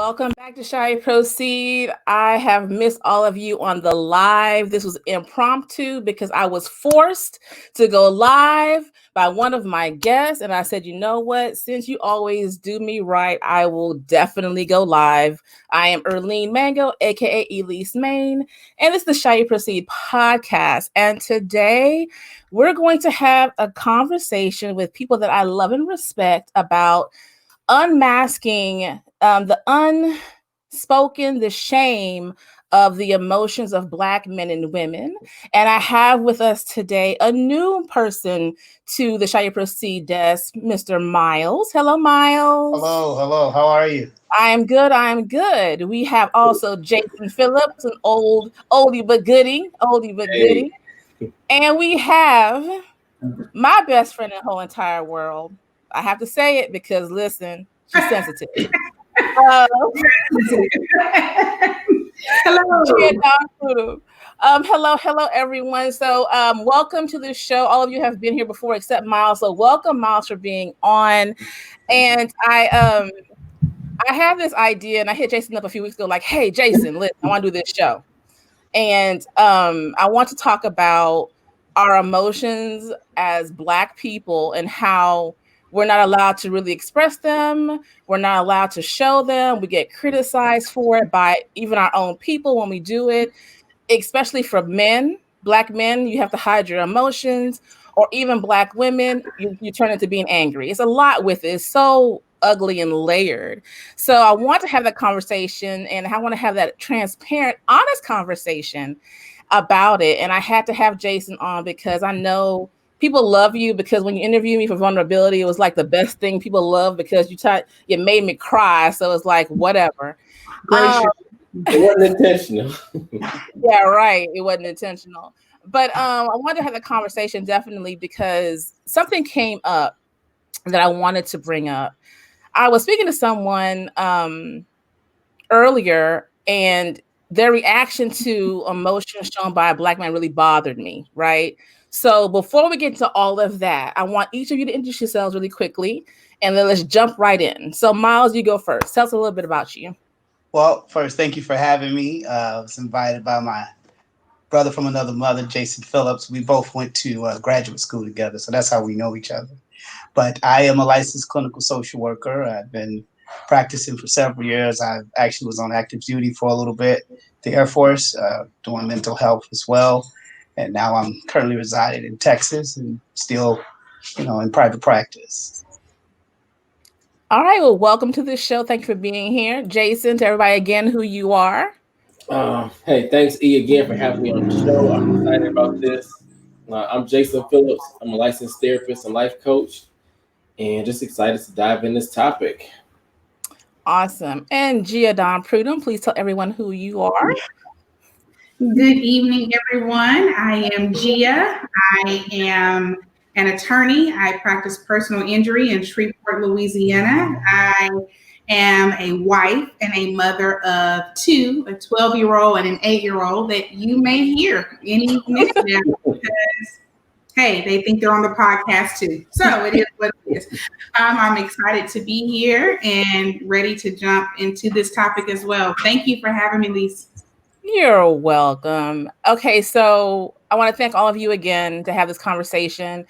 Welcome back to Shy Proceed. I have missed all of you on the live. This was impromptu because I was forced to go live by one of my guests. And I said, you know what? Since you always do me right, I will definitely go live. I am Erlene Mango, aka Elise Main, and it's the Shy Proceed podcast. And today we're going to have a conversation with people that I love and respect about unmasking the unspoken, the shame of the emotions of Black men and women. And I have with us today a new person to the Shall You Proceed desk, Mr. Miles. Hello, Miles. Hello. How are you? I am good. We have also Jason Phillips, an oldie but goodie. And we have my best friend in the whole entire world. I have to say it because, listen, she's sensitive. Hello. Hello, everyone. So, welcome to the show. All of you have been here before, except Miles. So, welcome, Miles, for being on. And I had this idea, and I hit Jason up a few weeks ago, like, "Hey, Jason, listen, I want to do this show, and I want to talk about our emotions as Black people and how we're not allowed to really express them. We're not allowed to show them. We get criticized for it by even our own people when we do it, especially for men, Black men. You have to hide your emotions, or even Black women, you turn into being angry. It's a lot with it. It's so ugly and layered. So I want to have that conversation, and I want to have that transparent, honest conversation about it. And I had to have Jason on because I know people love you, because when you interview me for vulnerability, it was like the best thing. People love because you made me cry. So it's like, whatever. It wasn't intentional. Yeah, right. It wasn't intentional. But I wanted to have the conversation definitely because something came up that I wanted to bring up. I was speaking to someone earlier, and their reaction to emotion shown by a Black man really bothered me, right? So before we get into all of that, I want each of you to introduce yourselves really quickly, and then let's jump right in. So Miles, you go first. Tell us a little bit about you. Well, first, thank you for having me. I was invited by my brother from another mother, Jason Phillips. We both went to graduate school together, so that's how we know each other. But I am a licensed clinical social worker. I've been practicing for several years. I actually was on active duty for a little bit, the Air Force, doing mental health as well. And now I'm currently residing in Texas and still, in private practice. All right. Well, welcome to the show. Thank you for being here. Jason, to everybody again who you are. Hey, thanks, E, again for having me on the show. I'm excited about this. I'm Jason Phillips. I'm a licensed therapist and life coach, and just excited to dive in this topic. Awesome. And Geya D, Prudhomme, please tell everyone who you are. Good evening, everyone. I am Geya. I am an attorney. I practice personal injury in Shreveport, Louisiana. I am a wife and a mother of two, a 12-year-old and an 8-year-old that you may hear any minute now because, hey, they think they're on the podcast too. So it is what it is. I'm excited to be here and ready to jump into this topic as well. Thank you for having me, Lisa. You're welcome. Okay, so I want to thank all of you again to have this conversation.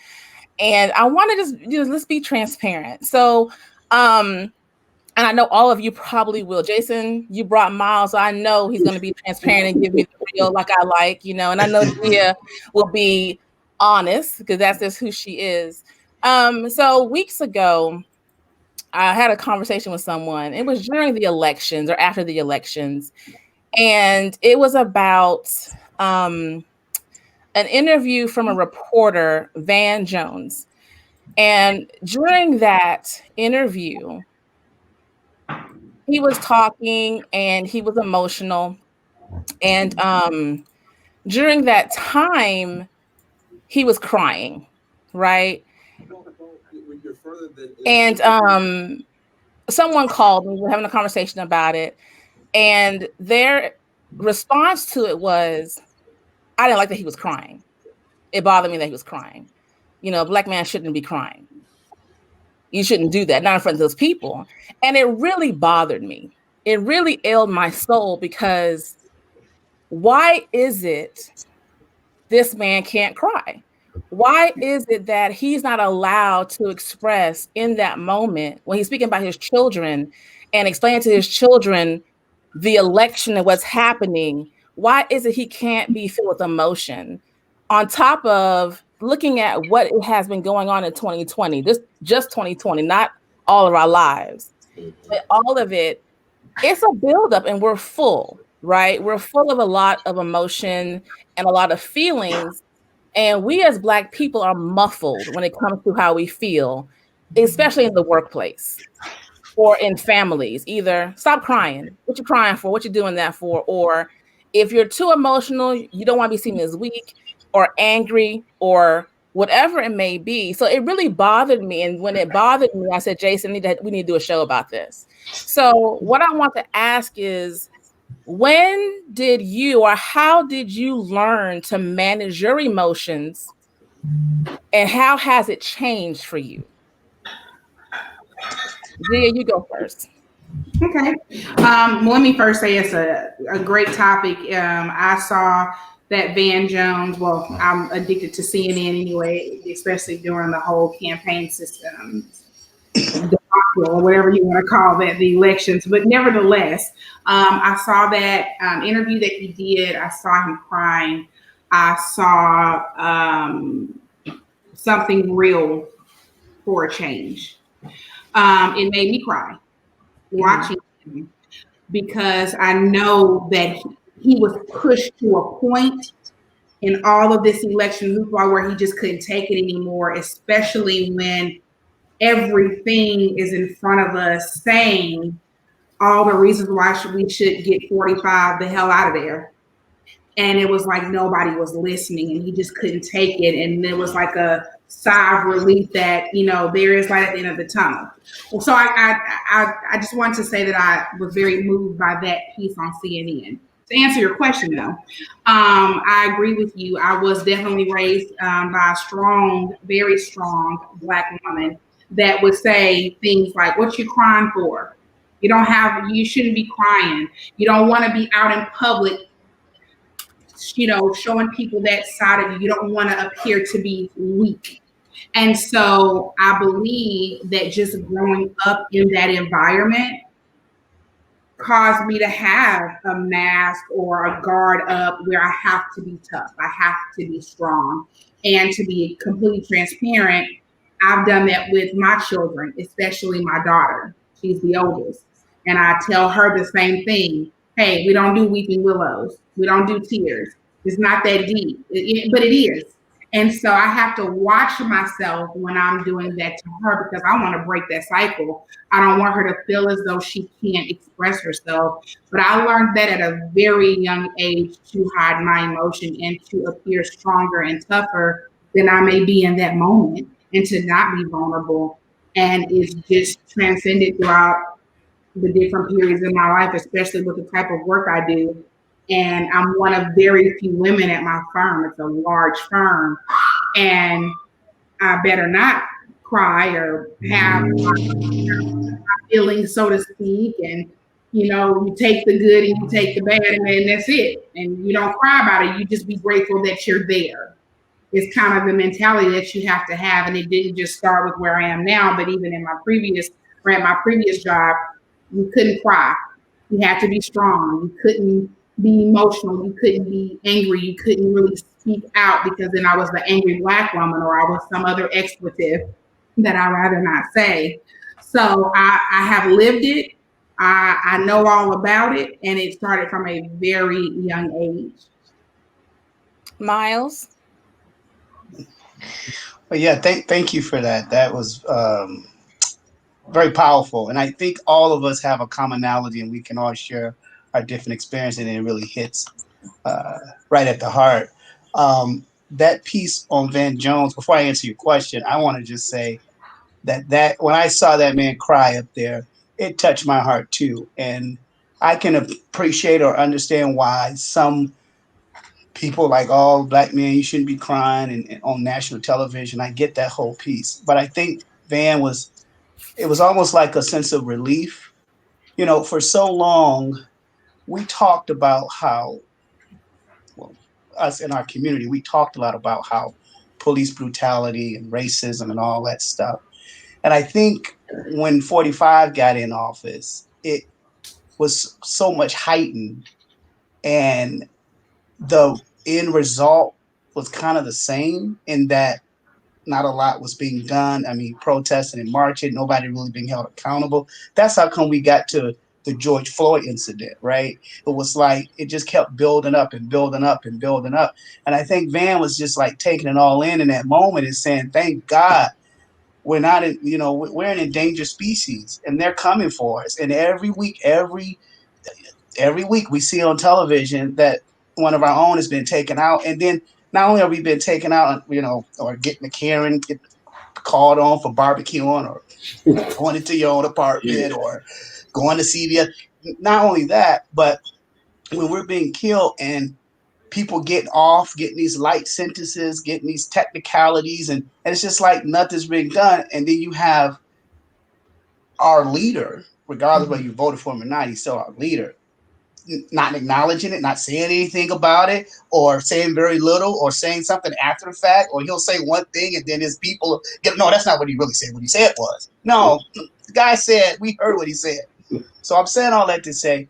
And I want to just, let's be transparent. So, and I know all of you probably will. Jason, you brought Miles, so I know he's going to be transparent and give me the real like I like, and I know Geya will be honest because that's just who she is. So weeks ago, I had a conversation with someone. It was during the elections or after the elections. And it was about an interview from a reporter, Van Jones. And during that interview, he was talking and he was emotional. And during that time, he was crying, right? And someone called me. We were having a conversation about it. And their response to it was, I didn't like that he was crying. It bothered me that he was crying. A Black man shouldn't be crying. You shouldn't do that, not in front of those people. And it really bothered me. it really ailed my soul, because why is it this man can't cry? Why is it that he's not allowed to express in that moment when he's speaking about his children and explaining to his children the election and what's happening? Why is it he can't be filled with emotion? On top of looking at what has been going on in 2020, this just 2020, not all of our lives, but all of it, it's a buildup, and we're full, right? We're full of a lot of emotion and a lot of feelings. And we as Black people are muffled when it comes to how we feel, especially in the workplace or in families. Either stop crying, what you crying for, what you doing that for, or if you're too emotional, you don't want to be seen as weak or angry or whatever it may be. So it really bothered me. And when it bothered me, I said, Jason, we need to do a show about this. So what I want to ask is, when did you, or how did you learn to manage your emotions, and how has it changed for you? Geya, you go first. Okay. Let me first say it's a great topic. I saw that Van Jones, well, I'm addicted to CNN anyway, especially during the whole campaign system, or whatever you want to call that, the elections. But nevertheless, I saw that interview that he did. I saw him crying. I saw something real for a change. It made me cry watching him, because I know that he was pushed to a point in all of this election hoopla where he just couldn't take it anymore, especially when everything is in front of us saying all the reasons why we should get 45 the hell out of there. And it was like nobody was listening, and he just couldn't take it. And it was like a sigh of relief that, there is light at the end of the tunnel. So I just wanted to say that I was very moved by that piece on CNN. To answer your question, though, I agree with you. I was definitely raised by a strong, very strong Black woman that would say things like, "What you crying for? You shouldn't be crying. You don't want to be out in public, showing people that side of you. You don't want to appear to be weak." And so I believe that just growing up in that environment caused me to have a mask or a guard up where I have to be tough. I have to be strong. And to be completely transparent, I've done that with my children, especially my daughter. She's the oldest. And I tell her the same thing. Hey, we don't do weeping willows. We don't do tears. It's not that deep, but it is. And so I have to watch myself when I'm doing that to her, because I want to break that cycle. I don't want her to feel as though she can't express herself. But I learned that at a very young age, to hide my emotion and to appear stronger and tougher than I may be in that moment, and to not be vulnerable. And it's just transcended throughout the different periods in my life, especially with the type of work I do. And I'm one of very few women at my firm. It's a large firm. And I better not cry or have my feelings, so to speak. And, you take the good and you take the bad, and then that's it. And you don't cry about it. You just be grateful that you're there. It's kind of the mentality that you have to have. And it didn't just start with where I am now, but even at my previous job, you couldn't cry. You had to be strong. You couldn't be emotional. You couldn't be angry. You couldn't really speak out, because then I was the angry Black woman, or I was some other expletive that I'd rather not say. So I have lived it. I know all about it, and it started from a very young age. Miles? Well, yeah, thank you for that. That was very powerful. And I think all of us have a commonality, and we can all share our different experiences, and it really hits right at the heart. That piece on Van Jones, before I answer your question, I want to just say that when I saw that man cry up there, it touched my heart too. And I can appreciate or understand why some people like, "Oh, Black men, you shouldn't be crying," and on national television. I get that whole piece. But I think it was almost like a sense of relief for so long, we talked about how, well, us in our community, we talked a lot about how police brutality and racism and all that stuff. And I think when 45 got in office, it was so much heightened, and the end result was kind of the same in that not a lot was being done. I mean, protesting and marching, nobody really being held accountable. That's how come we got to the George Floyd incident, right? It was like it just kept building up and building up and building up. And I think Van was just like taking it all in that moment and saying, thank God we're not in, we're an endangered species and they're coming for us. And every week we see on television that one of our own has been taken out. And then not only are we been taken out, or getting a Karen, get called on for barbecuing or going into your own apartment or going to CVS. Not only that, but when we're being killed and people getting off, getting these light sentences, getting these technicalities, and it's just like nothing's being done. And then you have our leader, regardless whether you voted for him or not, he's still our leader, not acknowledging it, not saying anything about it, or saying very little, or saying something after the fact, or he'll say one thing and then his people get, no, that's not what he really said. What he said was, no, the guy said, we heard what he said. So I'm saying all that to say,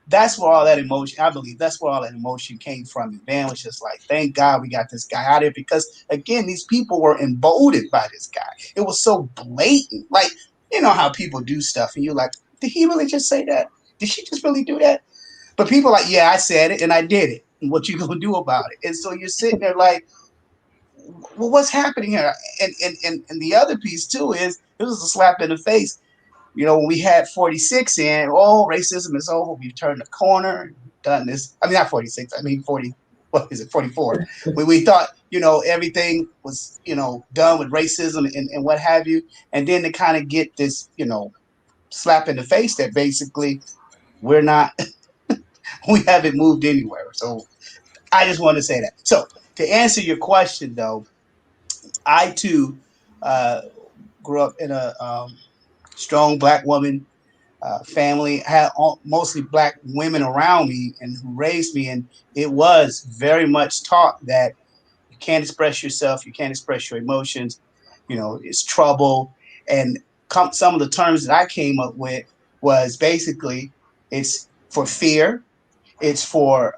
that's where all that emotion, I believe that's where all that emotion came from. And Van was just like, thank God we got this guy out of here, because again, these people were emboldened by this guy. It was so blatant. Like, you know how people do stuff and you're like, did he really just say that? Did she just really do that? But people are like, yeah, I said it and I did it. And what you gonna do about it? And so you're sitting there like, well, what's happening here? And the other piece too is it was a slap in the face. When we had 46 in, oh, racism is over. We've turned the corner, done this. I mean, not 46. I mean 40. What is it? 44. When we thought, everything was, done with racism and what have you, and then to kind of get this, slap in the face that basically we're not we haven't moved anywhere. So I just want to say that. So to answer your question, though, I too uh, grew up in a strong Black woman family. Had mostly Black women around me and who raised me, and it was very much taught that you can't express yourself, you can't express your emotions. It's trouble. And some of the terms that I came up with was basically it's for fear, it's for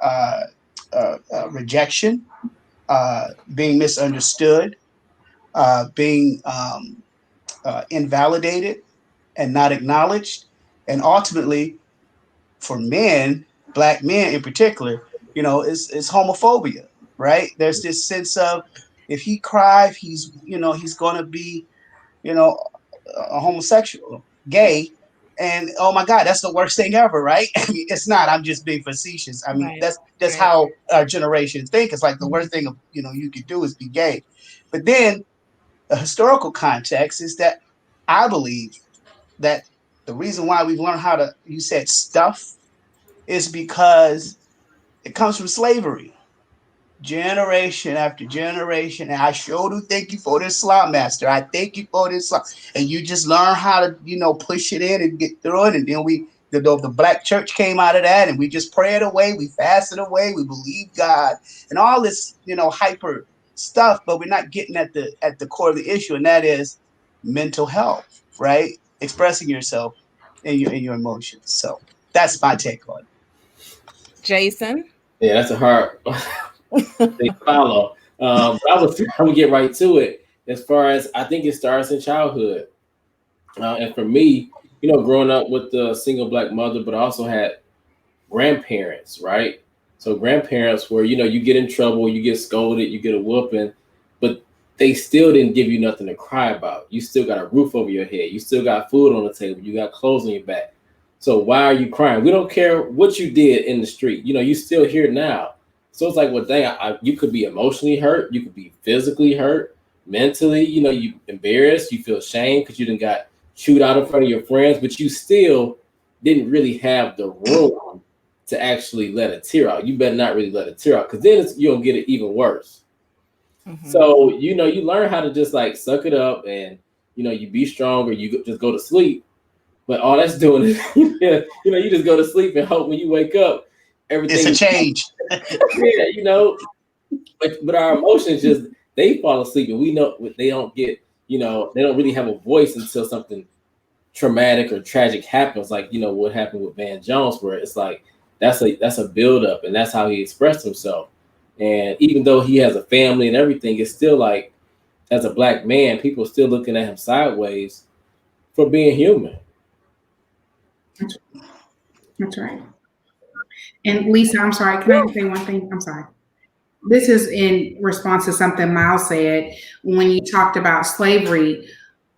rejection, being misunderstood, being invalidated and not acknowledged. And ultimately, for men, Black men in particular, it's homophobia, right? There's this sense of if he cries, he's going to be, you know, a homosexual, gay, and oh my God, that's the worst thing ever, right? I mean, it's not. I'm just being facetious. I mean, Right. that's how our generation think. It's like the worst thing you could do is be gay. But then the historical context is that I believe that the reason why we've learned how to, you said, stuff, is because it comes from slavery, generation after generation. And I sure do thank you for this slot, master. I thank you for this slot. And you just learn how to, push it in and get through it. And then the Black church came out of that, and we just prayed away, we fasted away, we believe God, and all this, hyper stuff. But we're not getting at the core of the issue, and that is mental health, right? Expressing yourself and your emotions. So that's my take on it. Jason. Yeah, that's a hard thing to follow. But I would get right to it. As far as I think it starts in childhood, and for me, growing up with the single Black mother, but I also had grandparents, right? So grandparents where you get in trouble, you get scolded, you get a whooping, but they still didn't give you nothing to cry about. You still got a roof over your head, you still got food on the table, you got clothes on your back. So why are you crying? We don't care what you did in the street. You still here now. So it's like, well, dang, you could be emotionally hurt, you could be physically hurt, mentally. You embarrassed, you feel shame because you didn't got chewed out in front of your friends, but you still didn't really have the room to actually let a tear out. You better not really let a tear out, because then you'll get it even worse. Mm-hmm. So, you learn how to just like suck it up, and, you be strong, or you just go to sleep. But all that's doing is, you just go to sleep and hope when you wake up, everything. It's a change. Yeah, but our emotions just they fall asleep, and we know they don't get, they don't really have a voice until something traumatic or tragic happens, like what happened with Van Jones, where it's like that's a build up, and that's how he expressed himself. And even though he has a family and everything, it's still like, as a black man, people are still looking at him sideways for being human. That's right. And Lisa, I'm sorry. Can I say one thing? I'm sorry. This is in response to something Miles said when you talked about slavery.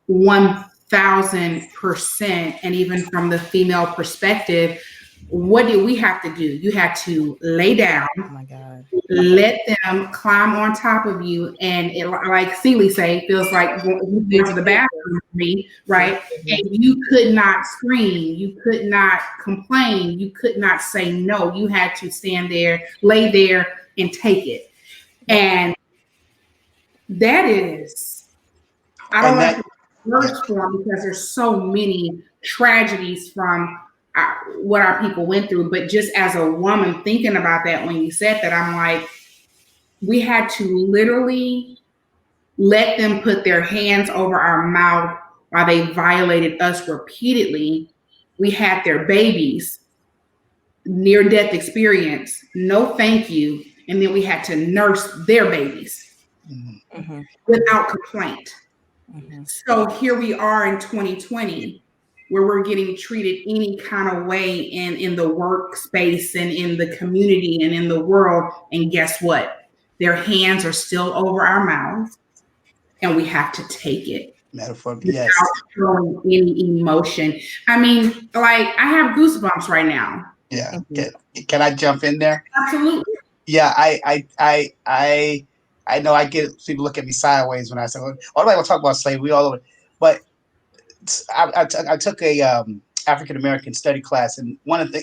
1000%, and even from the female perspective, what did we have to do? You had to lay down. Oh my God. Let them climb on top of you, and it, like Celie say, feels like going to the bathroom for me, right? And you could not scream, you could not complain, you could not say no. You had to stand there, lay there, and take it. And that is, I don't like words for them because there's so many tragedies from what our people went through. But just as a woman thinking about that, when you said that, I'm like, we had to literally let them put their hands over our mouth while they violated us repeatedly. We had their babies, near death experience, no thank you. And then we had to nurse their babies without complaint. So here we are in 2020, where we're getting treated any kind of way in the workspace and in the community and in the world. And guess what? Their hands are still over our mouths, and we have to take it. Metaphorically, yes. Without showing any emotion. I mean, like, I have goosebumps right now. Yeah. Can I jump in there? Absolutely. Yeah, I know I get people look at me sideways when I say, "Oh, nobody will talk about slavery all over." But I took a African American study class, and one of the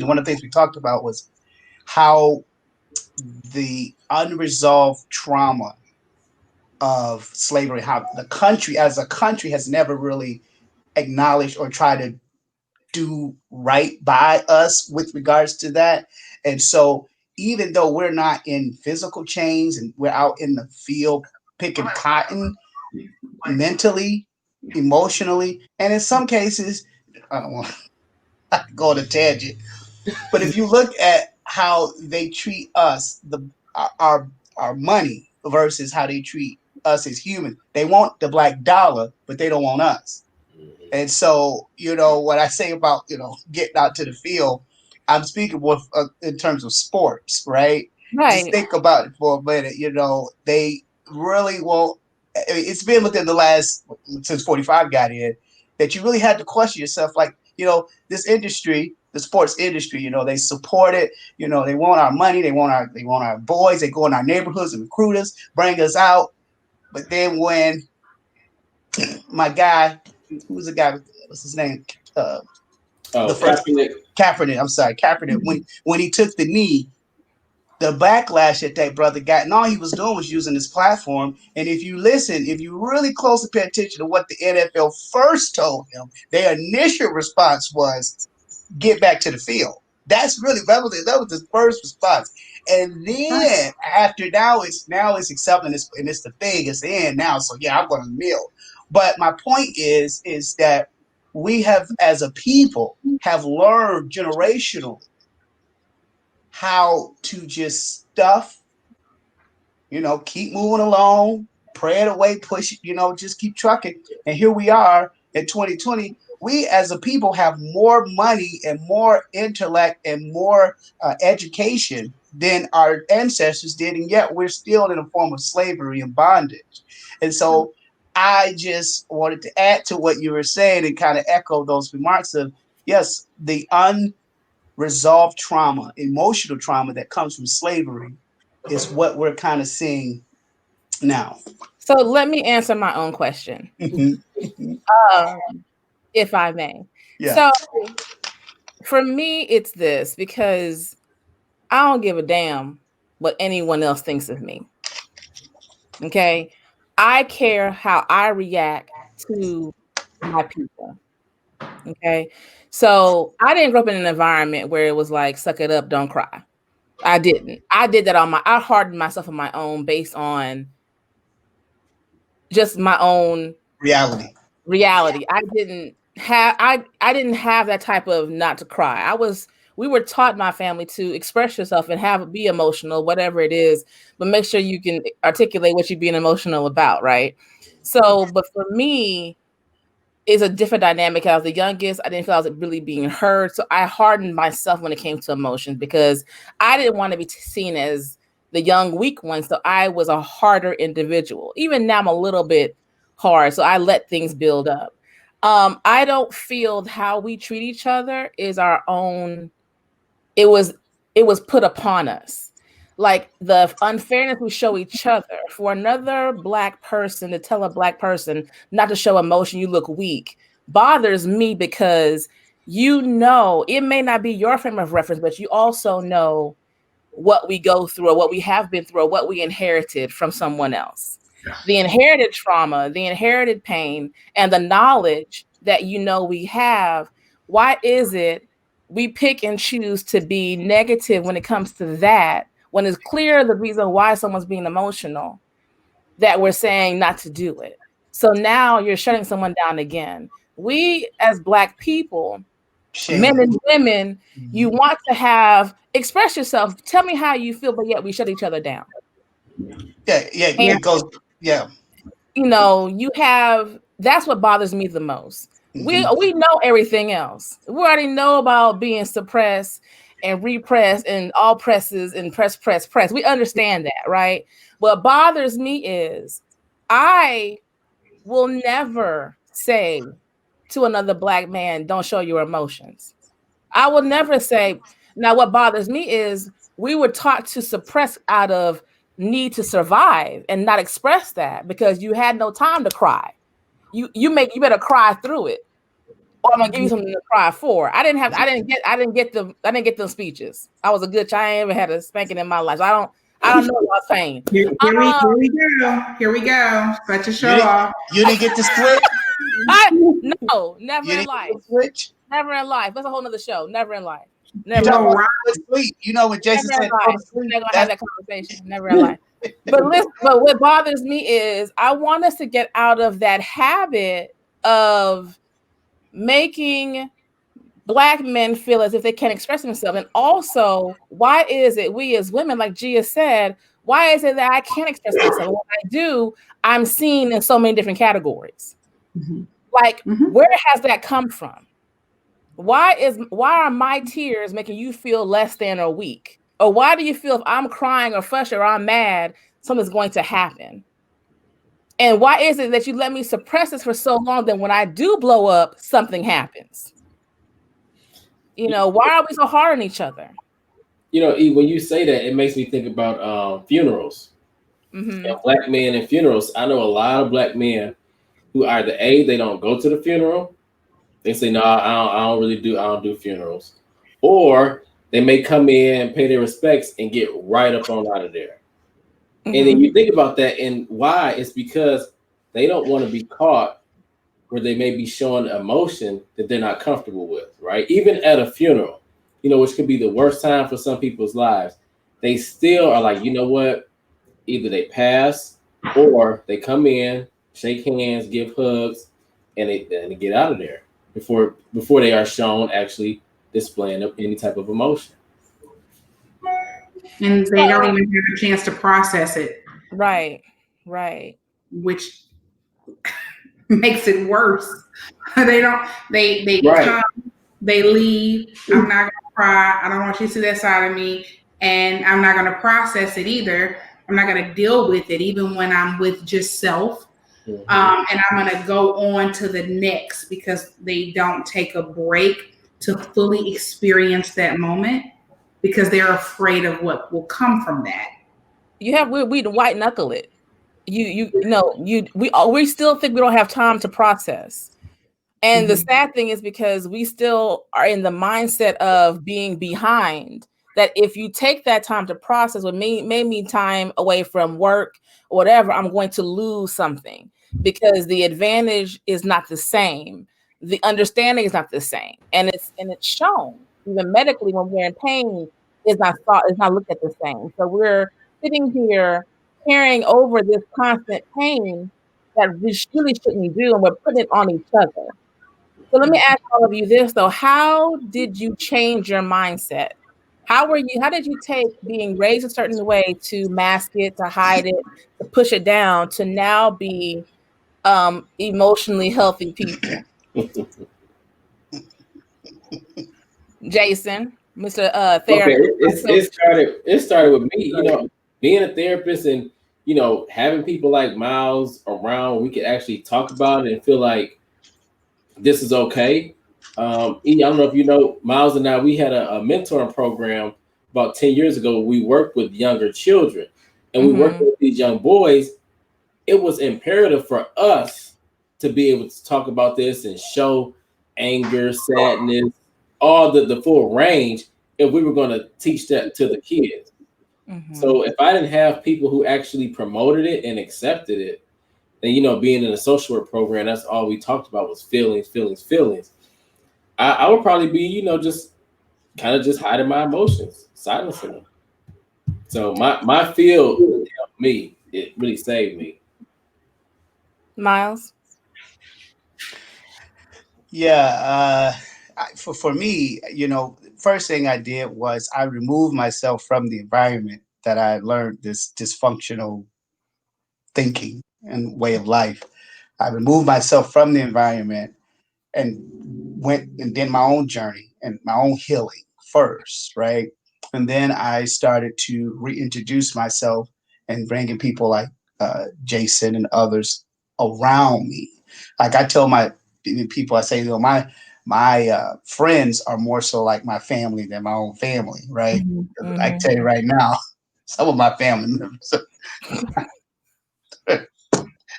one of the things we talked about was how the unresolved trauma of slavery, how the country as a country has never really acknowledged or tried to do right by us with regards to that. And so even though we're not in physical chains and we're out in the field picking cotton, mentally, emotionally, and in some cases, I don't want to go on a tangent, but if you look at how they treat us, our money versus how they treat us as humans, they want the black dollar, but they don't want us. And so, what I say about, getting out to the field, I'm speaking with in terms of sports, right? Just think about it for a minute. They really won't. It's been within the last, since 45 got in, that you really had to question yourself. Like, this industry, the sports industry, they support it. They want our money. They want our boys. They go in our neighborhoods and recruit us, bring us out. But then when my guy, who's the guy? What's his name? The first Kaepernick. I'm sorry, Kaepernick. When he took the knee, the backlash that brother got, and all he was doing was using his platform. And if you really closely pay attention to what the NFL first told him, their initial response was, "Get back to the field." That was his first response. And then after now it's accepting this, and it's the thing, it's the end now. So yeah, I'm going to kneel. But my point is that we have, as a people, have learned generationally how to just stuff, keep moving along, pray it away, push it, just keep trucking. And here we are in 2020. We as a people have more money and more intellect and more education than our ancestors did, and yet we're still in a form of slavery and bondage. And so I just wanted to add to what you were saying and kind of echo those remarks of, yes, the unresolved trauma, emotional trauma that comes from slavery is what we're kind of seeing now. So let me answer my own question, if I may. Yeah. So for me, it's this, because I don't give a damn what anyone else thinks of me. Okay. I care how I react to my people. Okay. So I didn't grow up in an environment where it was like, suck it up, don't cry. I didn't. I did that I hardened myself on my own based on just my own Reality. I didn't have that type of not to cry. We were taught in my family to express yourself and be emotional, whatever it is, but make sure you can articulate what you're being emotional about, right? So, but for me, is a different dynamic. I was the youngest. I didn't feel I was really being heard. So I hardened myself when it came to emotions because I didn't want to be seen as the young, weak one. So I was a harder individual. Even now I'm a little bit hard. So I let things build up. I don't feel how we treat each other is our own. It was put upon us. Like the unfairness we show each other. For another Black person to tell a Black person not to show emotion, you look weak, bothers me because it may not be your frame of reference, but you also know what we go through or what we have been through or what we inherited from someone else. The inherited trauma, the inherited pain, and the knowledge that we have. Why is it we pick and choose to be negative when it comes to that, when it's clear the reason why someone's being emotional, that we're saying not to do it? So now you're shutting someone down again. We as Black people, men and women, you want to express yourself. Tell me how you feel, but yet we shut each other down. Yeah. It goes. Yeah. That's what bothers me the most. We know everything else. We already know about being suppressed and repressed and all presses and press. We understand that, right? What bothers me is I will never say to another Black man, don't show your emotions. I will never say. Now, what bothers me is we were taught to suppress out of need to survive and not express that because you had no time to cry. You better cry through it, or I'm gonna give you something to cry for. I didn't get those speeches. I was a good child. I ain't ever had a spanking in my life. So I don't know about pain. Here we go. Such a show off. You didn't get to switch. No, never in life. Switch. Never in life. That's a whole nother show. Never in life. Never. You know what Jason said? We're not gonna have that conversation. Never in life. But what bothers me is I want us to get out of that habit of making Black men feel as if they can't express themselves. And also, why is it we as women, like Geya said, why is it that I can't express myself? When I do, I'm seen in so many different categories. Mm-hmm. Like, where has that come from? Why are my tears making you feel less than or weak? Or why do you feel if I'm crying or frustrated or I'm mad, something's going to happen? And why is it that you let me suppress this for so long that when I do blow up, something happens? Why are we so hard on each other? E, when you say that, it makes me think about funerals. And Black men and funerals. I know a lot of Black men who either they don't go to the funeral. They say, no, I don't do funerals. Or they may come in, pay their respects, and get right up on out of there. And then you think about that, and why? It's because they don't want to be caught where they may be showing emotion that they're not comfortable with, right? Even at a funeral, which could be the worst time for some people's lives, they still are like, you know what? Either they pass or they come in, shake hands, give hugs, and they get out of there before they are shown actually displaying any type of emotion. And they don't even have a chance to process it. Right. Which makes it worse. They come, they leave. I'm not gonna cry. I don't want you to see that side of me, and I'm not gonna process it either. I'm not gonna deal with it, even when I'm with just self. And I'm gonna go on to the next because they don't take a break to fully experience that moment because they're afraid of what will come from that. We white knuckle it. We still think we don't have time to process. And the sad thing is because we still are in the mindset of being behind, that if you take that time to process what may mean time away from work or whatever, I'm going to lose something because the advantage is not the same. the understanding is not the same, and it's shown even medically when we're in pain is not looked at the same. So we're sitting here carrying over this constant pain that we really shouldn't do, and we're putting it on each other. So let me ask all of you this though: how did you change your mindset? How did you take being raised a certain way to mask it, to hide it, to push it down, to now be emotionally healthy people? Jason, Mr. Okay, Therapist. it started with me, being a therapist and having people like Miles around. We could actually talk about it and feel like this is okay. I don't know if you know, Miles and I, we had a mentoring program about 10 years ago. We worked with younger children and we worked with these young boys. It was imperative for us to be able to talk about this and show anger, sadness, all the full range if we were going to teach that to the kids. So if I didn't have people who actually promoted it and accepted it, then being in a social work program, that's all we talked about was feelings. I would probably be, just kind of just hiding my emotions, silencing them. So my field helped me. It really saved me. Miles? Yeah, for me, first thing I did was I removed myself from the environment that I learned this dysfunctional thinking and way of life. I removed myself from the environment and went and did my own journey and my own healing first, right? And then I started to reintroduce myself and bringing people like Jason and others around me. Like I tell my people, I say, my friends are more so like my family than my own family, right? I tell you right now, some of my family members.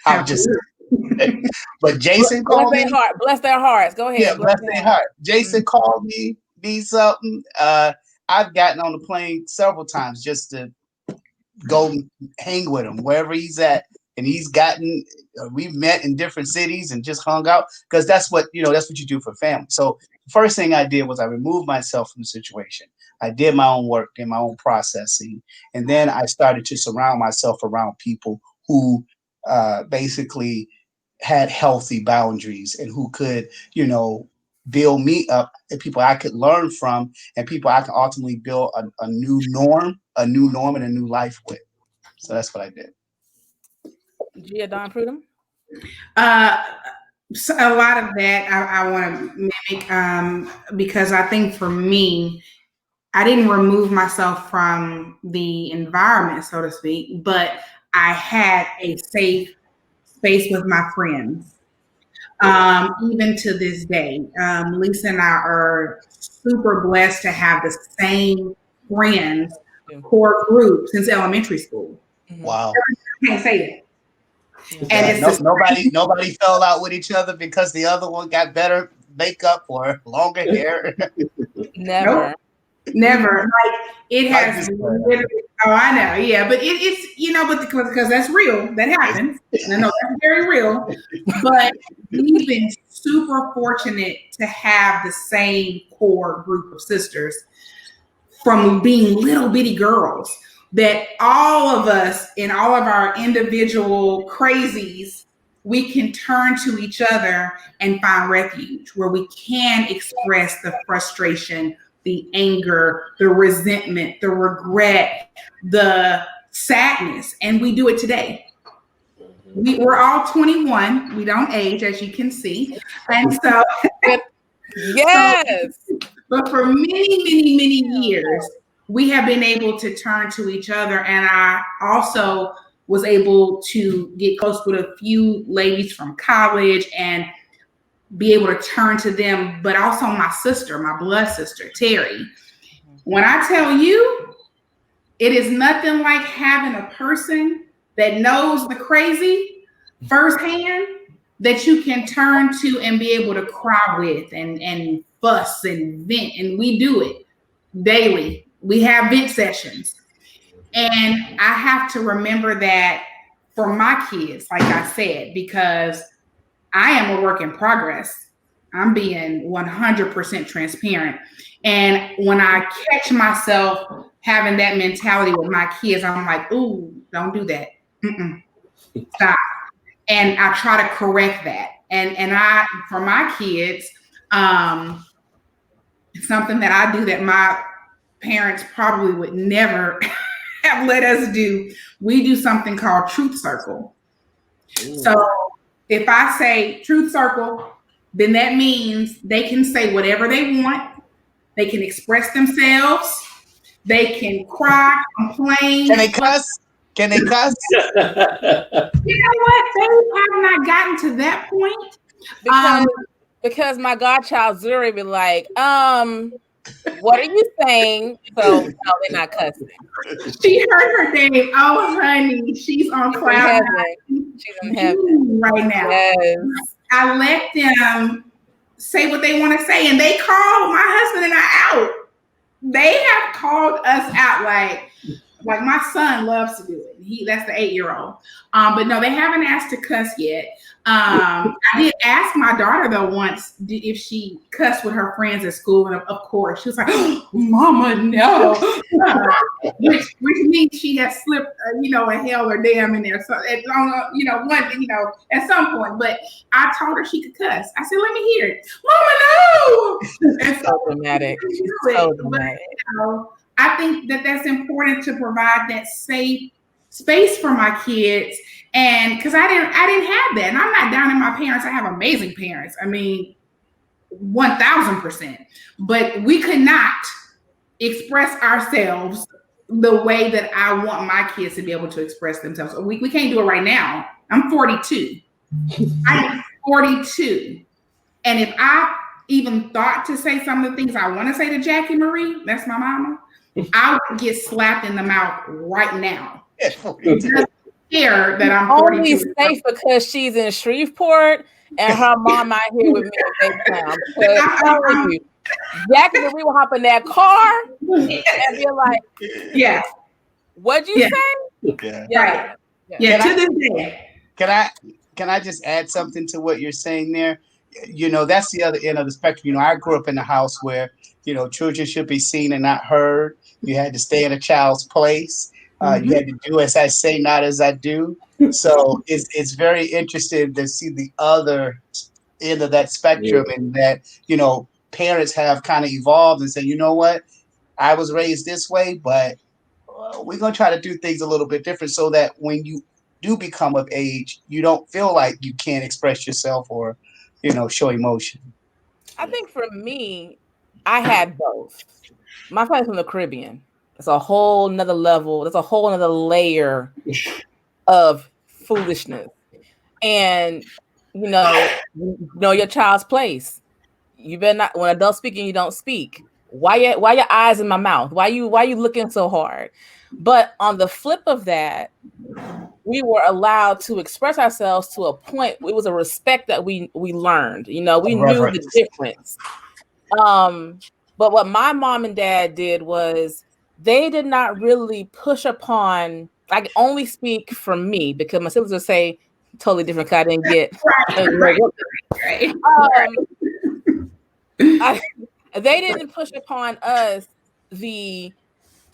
I'm just, but Jason called me. Bless their hearts. Go ahead. Yeah, bless their heart. Jason called me, need something. I've gotten on the plane several times just to go hang with him wherever he's at, and he's gotten. We've met in different cities and just hung out because that's what you do for family. So the first thing I did was I removed myself from the situation. I did my own work and my own processing, and then I started to surround myself around people who basically had healthy boundaries and who could, build me up, and people I could learn from, and people I can ultimately build a new norm and a new life with. So that's what I did. Geya D, Prudhomme? So a lot of that I want to mimic because I think for me, I didn't remove myself from the environment, so to speak, but I had a safe space with my friends. Even to this day, Lisa and I are super blessed to have the same friends core group since elementary school. Wow. I can't say it. And it's nobody fell out with each other because the other one got better makeup or longer hair. Never. Nope. Never. Like it has literally, oh, I know, yeah, but it's but because that's real, that happens. I know that's very real. But we've been super fortunate to have the same core group of sisters from being little bitty girls, that all of us in all of our individual crazies, we can turn to each other and find refuge where we can express the frustration, the anger, the resentment, the regret, the sadness. And we do it today. We're all 21. We don't age, as you can see. And so, yes. But for many years, we have been able to turn to each other. And I also was able to get close with a few ladies from college and be able to turn to them, but also my sister, my blood sister, Terry. When I tell you, it is nothing like having a person that knows the crazy firsthand that you can turn to and be able to cry with and fuss and vent. And we do it daily. We have vent sessions. And I have to remember that for my kids, like I said, because I am a work in progress. I'm being 100% transparent. And when I catch myself having that mentality with my kids, I'm like, ooh, don't do that. Mm-mm. Stop. And I try to correct that. And I, for my kids, something that I do that my parents probably would never have let us do. We do something called Truth Circle. Ooh. So if I say Truth Circle, then that means they can say whatever they want. They can express themselves. They can cry, complain. Can they cuss? Can they cuss? You know what? They have not gotten to that point. Because my godchild Zuri be like, what are you saying? So no, they're not cussing. She heard her name. Oh, honey, she's on cloud nine. She's in heaven right now. Yes. I let them say what they want to say, and they called my husband and I out. They have called us out like my son loves to do it. That's the 8-year-old. But no, they haven't asked to cuss yet. I did ask my daughter though once if she cussed with her friends at school, and of course she was like, oh, "Mama, no," which means she has slipped, a hell or damn in there. So at some point. But I told her she could cuss. I said, "Let me hear it, Mama, no." And so dramatic. So dramatic. I think that that's important to provide that safe space for my kids. And because I didn't have that. And I'm not down on my parents. I have amazing parents. I mean, 1,000%. But we could not express ourselves the way that I want my kids to be able to express themselves. We can't do it right now. I'm 42. I'm 42. And if I even thought to say some of the things I want to say to Jackie Marie, that's my mama, I would get slapped in the mouth right now. Here that I'm only safe because she's in Shreveport and her mom out here with me in Baytown. I'm telling you, Jackie Marie will hop in that car and be like, "Yeah, what'd you say?" Yeah. Yeah. To this day. Can I just add something to what you're saying there? That's the other end of the spectrum. I grew up in a house where children should be seen and not heard. You had to stay in a child's place. You had to do as I say, not as I do. So it's very interesting to see the other end of that spectrum, and that parents have kind of evolved and say, you know what, I was raised this way, but we're gonna try to do things a little bit different, so that when you do become of age, you don't feel like you can't express yourself or show emotion. I think for me, I had both. My family's from the Caribbean. It's a whole nother level. There's a whole nother layer of foolishness. And you know your child's place. You better not, when adults speaking, you don't speak. Why your eyes in my mouth? Why you looking so hard? But on the flip of that, we were allowed to express ourselves to a point. It was a respect that we learned. We knew the difference. But what my mom and dad did was they did not really push upon. I can only speak for me because my siblings would say totally different. Cause I didn't get. Right. They didn't push upon us the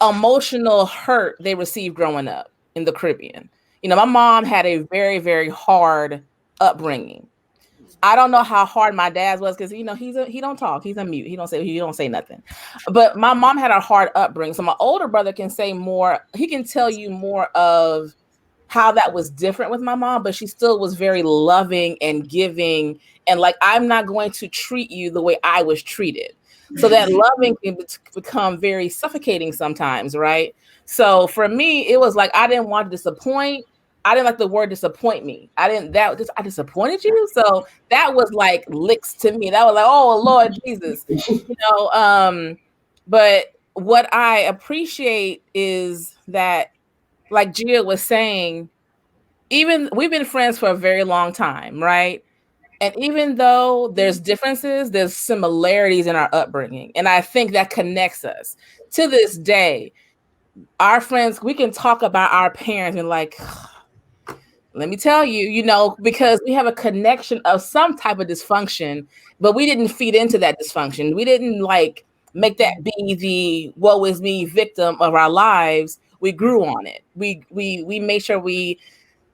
emotional hurt they received growing up in the Caribbean. My mom had a very, very hard upbringing. I don't know how hard my dad's was because he don't talk. He's a mute. He don't say nothing. But my mom had a hard upbringing. So my older brother can say more. He can tell you more of how that was different with my mom, but she still was very loving and giving. And like, I'm not going to treat you the way I was treated. So that loving can become very suffocating sometimes, right? So for me, it was like I didn't want to disappoint. I didn't like the word disappoint me. I disappointed you. So that was like licks to me. That was like, oh Lord Jesus, But what I appreciate is that, like Geya was saying, even we've been friends for a very long time, right? And even though there's differences, there's similarities in our upbringing. And I think that connects us. To this day, our friends, we can talk about our parents and like Let me tell you, because we have a connection of some type of dysfunction, but we didn't feed into that dysfunction. We didn't make that be the woe is me victim of our lives. We grew on it. We made sure we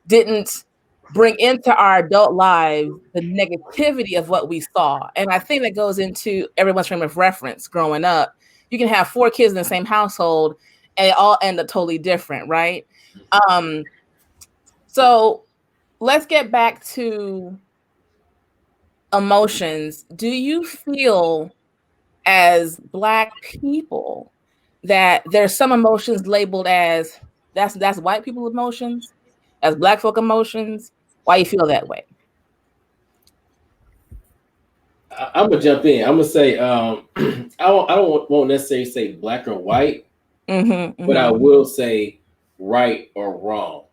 didn't bring into our adult lives the negativity of what we saw. And I think that goes into everyone's frame of reference growing up. You can have 4 kids in the same household and they all end up totally different, right? So let's get back to emotions. Do you feel as Black people that there's some emotions labeled as that's white people emotions, as Black folk emotions? Why you feel that way? I'm gonna jump in. I'm gonna say I don't won't necessarily say black or white, but I will say right or wrong.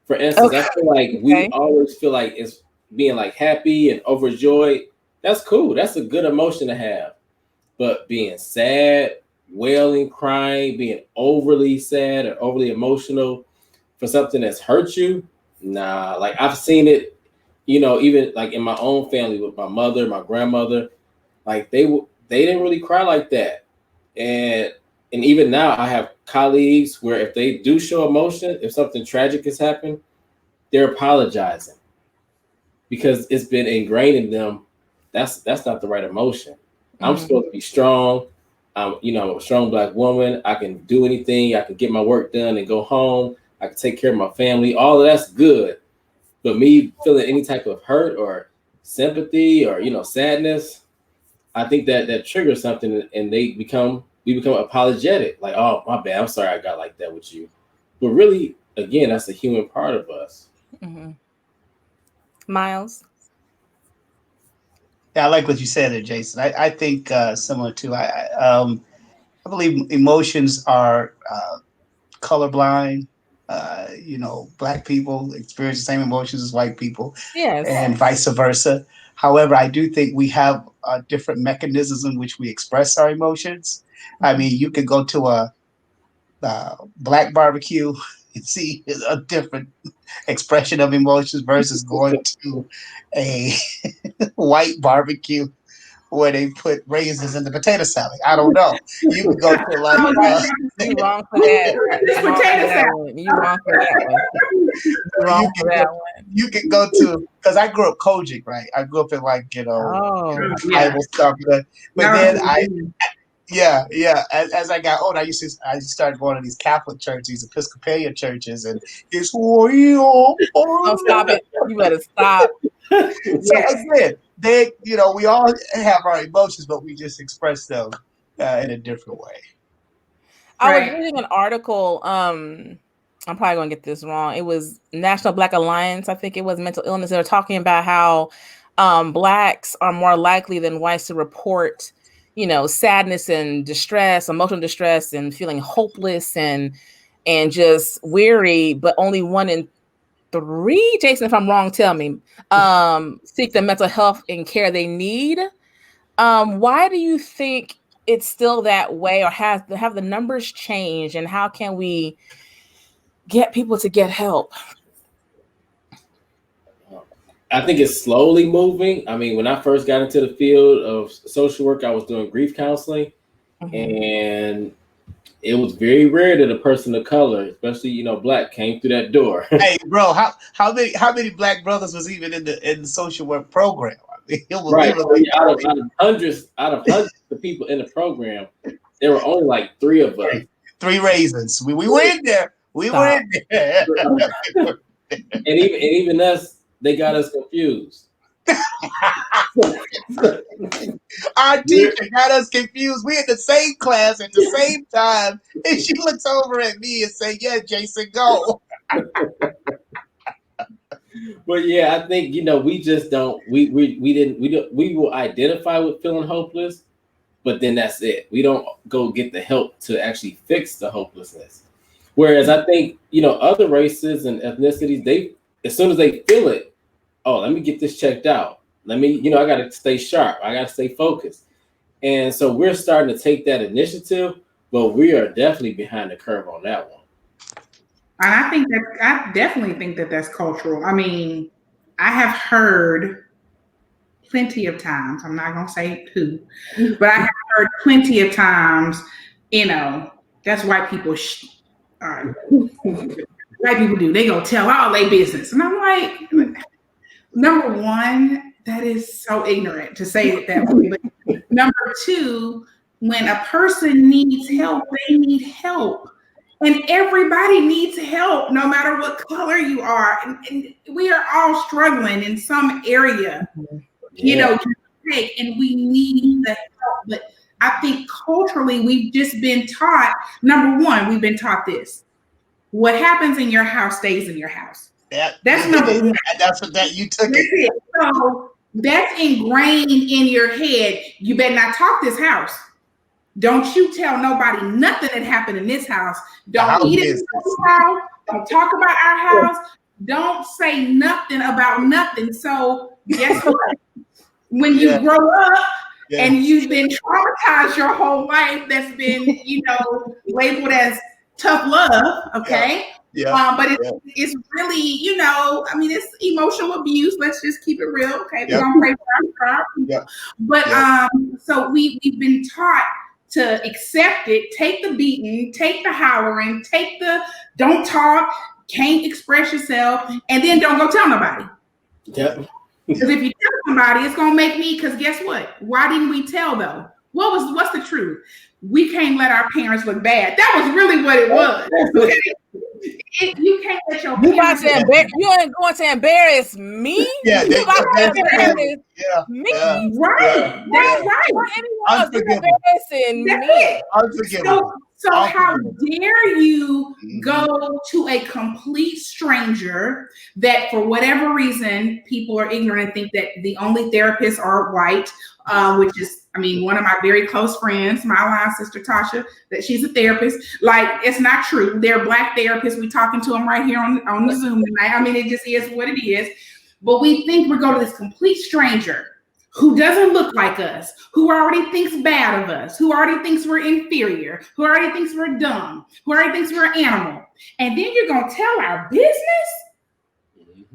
For instance, I feel like we always feel like it's being like happy and overjoyed. That's cool. That's a good emotion to have. But being sad, wailing, crying, being overly sad or overly emotional for something that's hurt you, nah. Like I've seen it, even like in my own family with my mother, my grandmother, like they didn't really cry like that. And even now I have colleagues where if they do show emotion, if something tragic has happened, they're apologizing because it's been ingrained in them. That's not the right emotion. I'm supposed to be strong. I'm a strong Black woman. I can do anything. I can get my work done and go home. I can take care of my family. All of that's good. But me feeling any type of hurt or sympathy or sadness, I think that triggers something, and we become apologetic. Like, oh, my bad. I'm sorry I got like that with you. But really, again, that's a human part of us. Miles? Yeah, I like what you said there, Jason. I think similar to I believe emotions are colorblind. Black people experience the same emotions as white people, and vice versa. However, I do think we have different mechanisms in which we express our emotions. I mean, you could go to a Black barbecue and see a different expression of emotions versus going to a white barbecue where they put raisins in the potato salad. I don't know. You could go to like you wrong for that. You wrong for that one. You wrong for that one. You could go to, because I grew up Kojic, right? I grew up in Bible stuff, but then as I got older, I started going to these Catholic churches, these Episcopalian churches, and it's don't stop it. You better stop. So again, we all have our emotions, but we just express them in a different way. I was reading an article. I'm probably going to get this wrong. It was National Black Alliance. I think it was mental illness. They were talking about how Blacks are more likely than whites to report, sadness and distress, emotional distress, and feeling hopeless and just weary. But only 1 in 3, Jason, if I'm wrong, tell me, seek the mental health and care they need. Why do you think it's still that way, or have the numbers changed, and how can we get people to get help? I think it's slowly moving. I mean, when I first got into the field of social work, I was doing grief counseling, and it was very rare that a person of color, especially Black, came through that door. Hey, bro, how many Black brothers was even in the social work program? I mean, it was literally out of hundreds of people in the program, there were only like 3 of us. 3 raisins. We were in there. We were in there. and even us, they got us confused. Our teacher got us confused. We in the same class at the same time, and she looks over at me and say, "Yeah, Jason, go." But yeah, I think we just don't. We will identify with feeling hopeless, but then that's it. We don't go get the help to actually fix the hopelessness. Whereas I think other races and ethnicities, they as soon as they feel it, oh, let me get this checked out. Let me, I got to stay sharp. I got to stay focused. And so we're starting to take that initiative, but we are definitely behind the curve on that one. And I definitely think that that's cultural. I mean, I have heard plenty of times, I'm not going to say who, but I have heard plenty of times, that's white people. White people do. They gonna tell all their business, and I'm like, number one, that is so ignorant to say it that way. But number two, when a person needs help, they need help. And everybody needs help, no matter what color you are. And we are all struggling in some area, and we need the help. But I think culturally, we've just been taught, number one, we've been taught this. What happens in your house stays in your house. That's number one. That's what you took it. So that's ingrained in your head. You better not talk this house. Don't you tell nobody nothing that happened in this house. Don't eat it in this house. Don't talk about our house. Don't say nothing about nothing. So guess what? When you grow up and you've been traumatized your whole life, that's been, labeled as tough love, okay? But it's really, it's emotional abuse. Let's just keep it real, okay? We're gonna pray for our people. But so we've been taught to accept it, take the beating, take the hollering, take the don't talk, can't express yourself, and then don't go tell nobody. Yep. Because if you tell somebody, it's gonna make me. Because guess what? Why didn't we tell though? What's the truth? We can't let our parents look bad. That was really what it was. Okay? You can't let your parents. You ain't going to embarrass me. Yeah, you about to embarrass me. Right. That's right. Embarrassing me. Unforgivable. So how dare you go to a complete stranger that for whatever reason people are ignorant and think that the only therapists are white, which is, one of my very close friends, my line sister Tasha, that she's a therapist. Like, it's not true. They're Black therapists. We talking to them right here on the Zoom tonight. It just is what it is. But we think we're going to this complete stranger who doesn't look like us, who already thinks bad of us, who already thinks we're inferior, who already thinks we're dumb, who already thinks we're an animal. And then you're going to tell our business?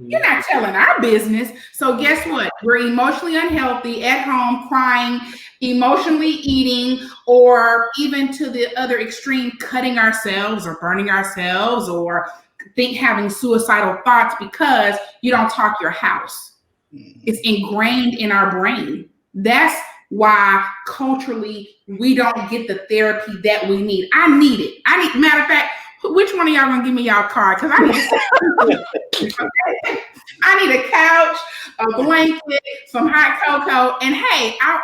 You're not telling our business. So guess what? We're emotionally unhealthy, at home, crying, emotionally eating, or even to the other extreme, cutting ourselves or burning ourselves, or having suicidal thoughts because you don't talk your house. It's ingrained in our brain. That's why culturally we don't get the therapy that we need. I need it. Matter of fact, which one of y'all gonna give me y'all card? Because I need a couch, a blanket, some hot cocoa, and hey, I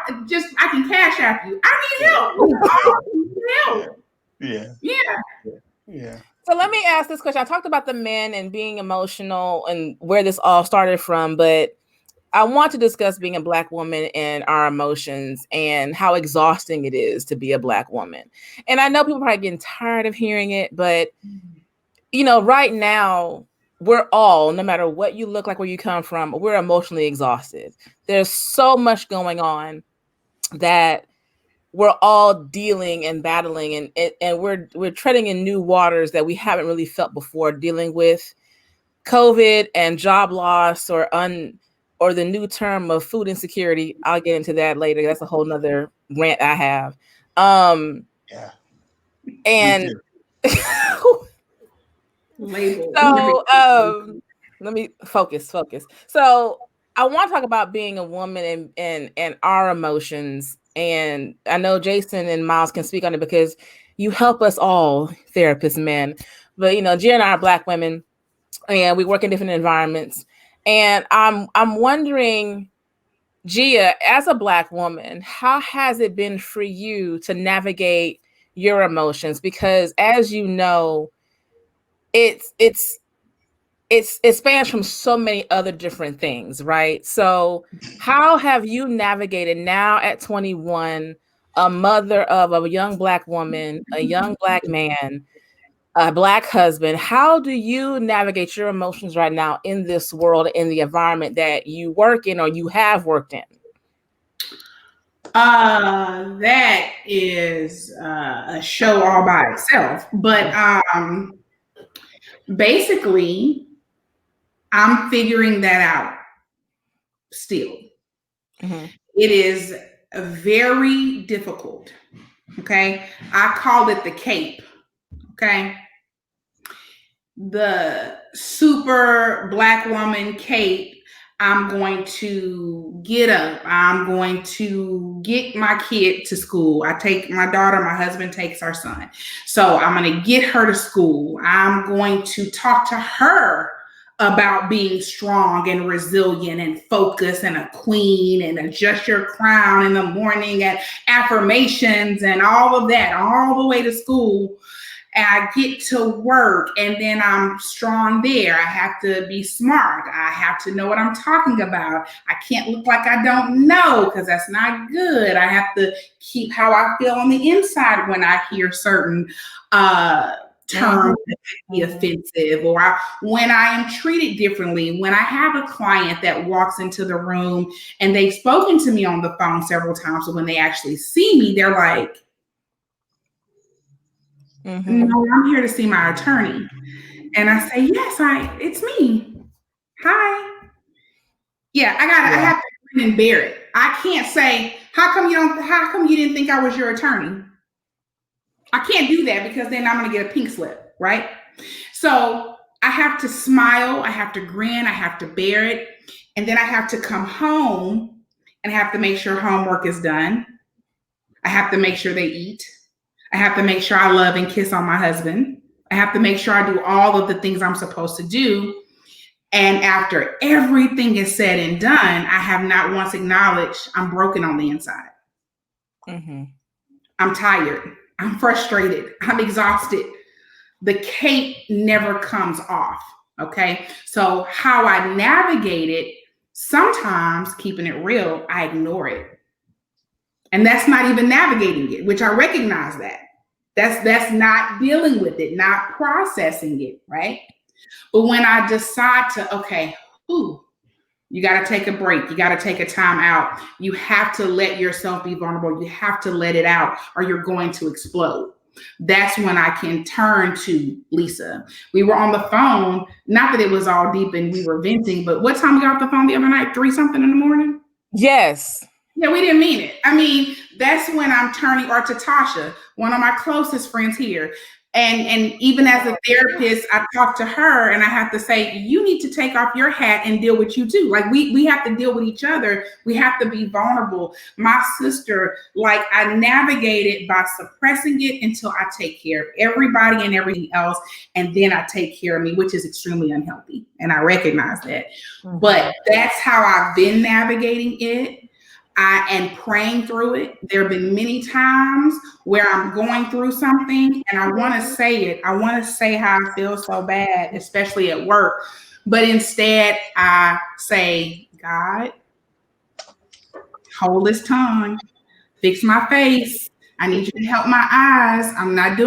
can cash out you. I need help. Yeah. So let me ask this question. I talked about the men and being emotional and where this all started from, but I want to discuss being a Black woman and our emotions and how exhausting it is to be a Black woman. And I know people are probably getting tired of hearing it, but right now we're all, no matter what you look like, where you come from, we're emotionally exhausted. There's so much going on that we're all dealing and battling, and we're treading in new waters that we haven't really felt before, dealing with COVID and job loss or the new term of food insecurity. I'll get into that later. That's a whole nother rant I have. And so let me focus. So I want to talk about being a woman and our emotions. And I know Jason and Miles can speak on it because you help us all, therapists, men. But Gia and I are Black women, and we work in different environments. And I'm wondering, Gia, as a Black woman, how has it been for you to navigate your emotions? Because as you know, it spans from so many other different things, right? So how have you navigated now at 21, a mother of a young Black woman, a young Black man, a Black husband? How do you navigate your emotions right now in this world, in the environment that you work in or you have worked in? That is a show all by itself. But basically, I'm figuring that out still. Mm-hmm. It is very difficult. Okay. I call it the cape. Okay. The super Black woman cape. I'm going to get up. I'm going to get my kid to school. I take my daughter, my husband takes our son. So I'm going to get her to school. I'm going to talk to her about being strong and resilient and focused and a queen and adjust your crown in the morning and affirmations and all of that, all the way to school. And I get to work and then I'm strong there. I have to be smart. I have to know what I'm talking about. I can't look like I don't know because that's not good. I have to keep how I feel on the inside when I hear certain terms that be offensive, or when I am treated differently. When I have a client that walks into the room and they've spoken to me on the phone several times, so when they actually see me, they're like, no, I'm here to see my attorney. And I say, yes, it's me. Hi. Yeah, I have to grin and bear it. I can't say, how come you didn't think I was your attorney? I can't do that because then I'm going to get a pink slip, right? So I have to smile, I have to grin, I have to bear it. And then I have to come home and have to make sure homework is done. I have to make sure they eat. I have to make sure I love and kiss on my husband. I have to make sure I do all of the things I'm supposed to do. And after everything is said and done, I have not once acknowledged I'm broken on the inside. Mm-hmm. I'm tired. I'm frustrated. I'm exhausted. The cape never comes off. Okay. So how I navigate it, sometimes keeping it real, I ignore it. And that's not even navigating it, which I recognize that. That's not dealing with it, not processing it, right? But when I decide to, okay, you got to take a break. You got to take a time out. You have to let yourself be vulnerable. You have to let it out or you're going to explode. That's when I can turn to Lisa. We were on the phone, not that it was all deep and we were venting, but what time we got off the phone the other night? 3-something in the morning? Yes. Yeah, we didn't mean it. I mean, that's when I'm turning, or to Tasha, one of my closest friends here. And even as a therapist, I talk to her and I have to say, you need to take off your hat and deal with you too. Like we have to deal with each other. We have to be vulnerable. My sister, like I navigate it by suppressing it until I take care of everybody and everything else. And then I take care of me, which is extremely unhealthy. And I recognize that. Mm-hmm. But that's how I've been navigating it. I am praying through it. There have been many times where I'm going through something and I want to say it. I want to say how I feel so bad, especially at work. But instead, I say, God, hold this tongue, fix my face. I need you to help my eyes. I'm not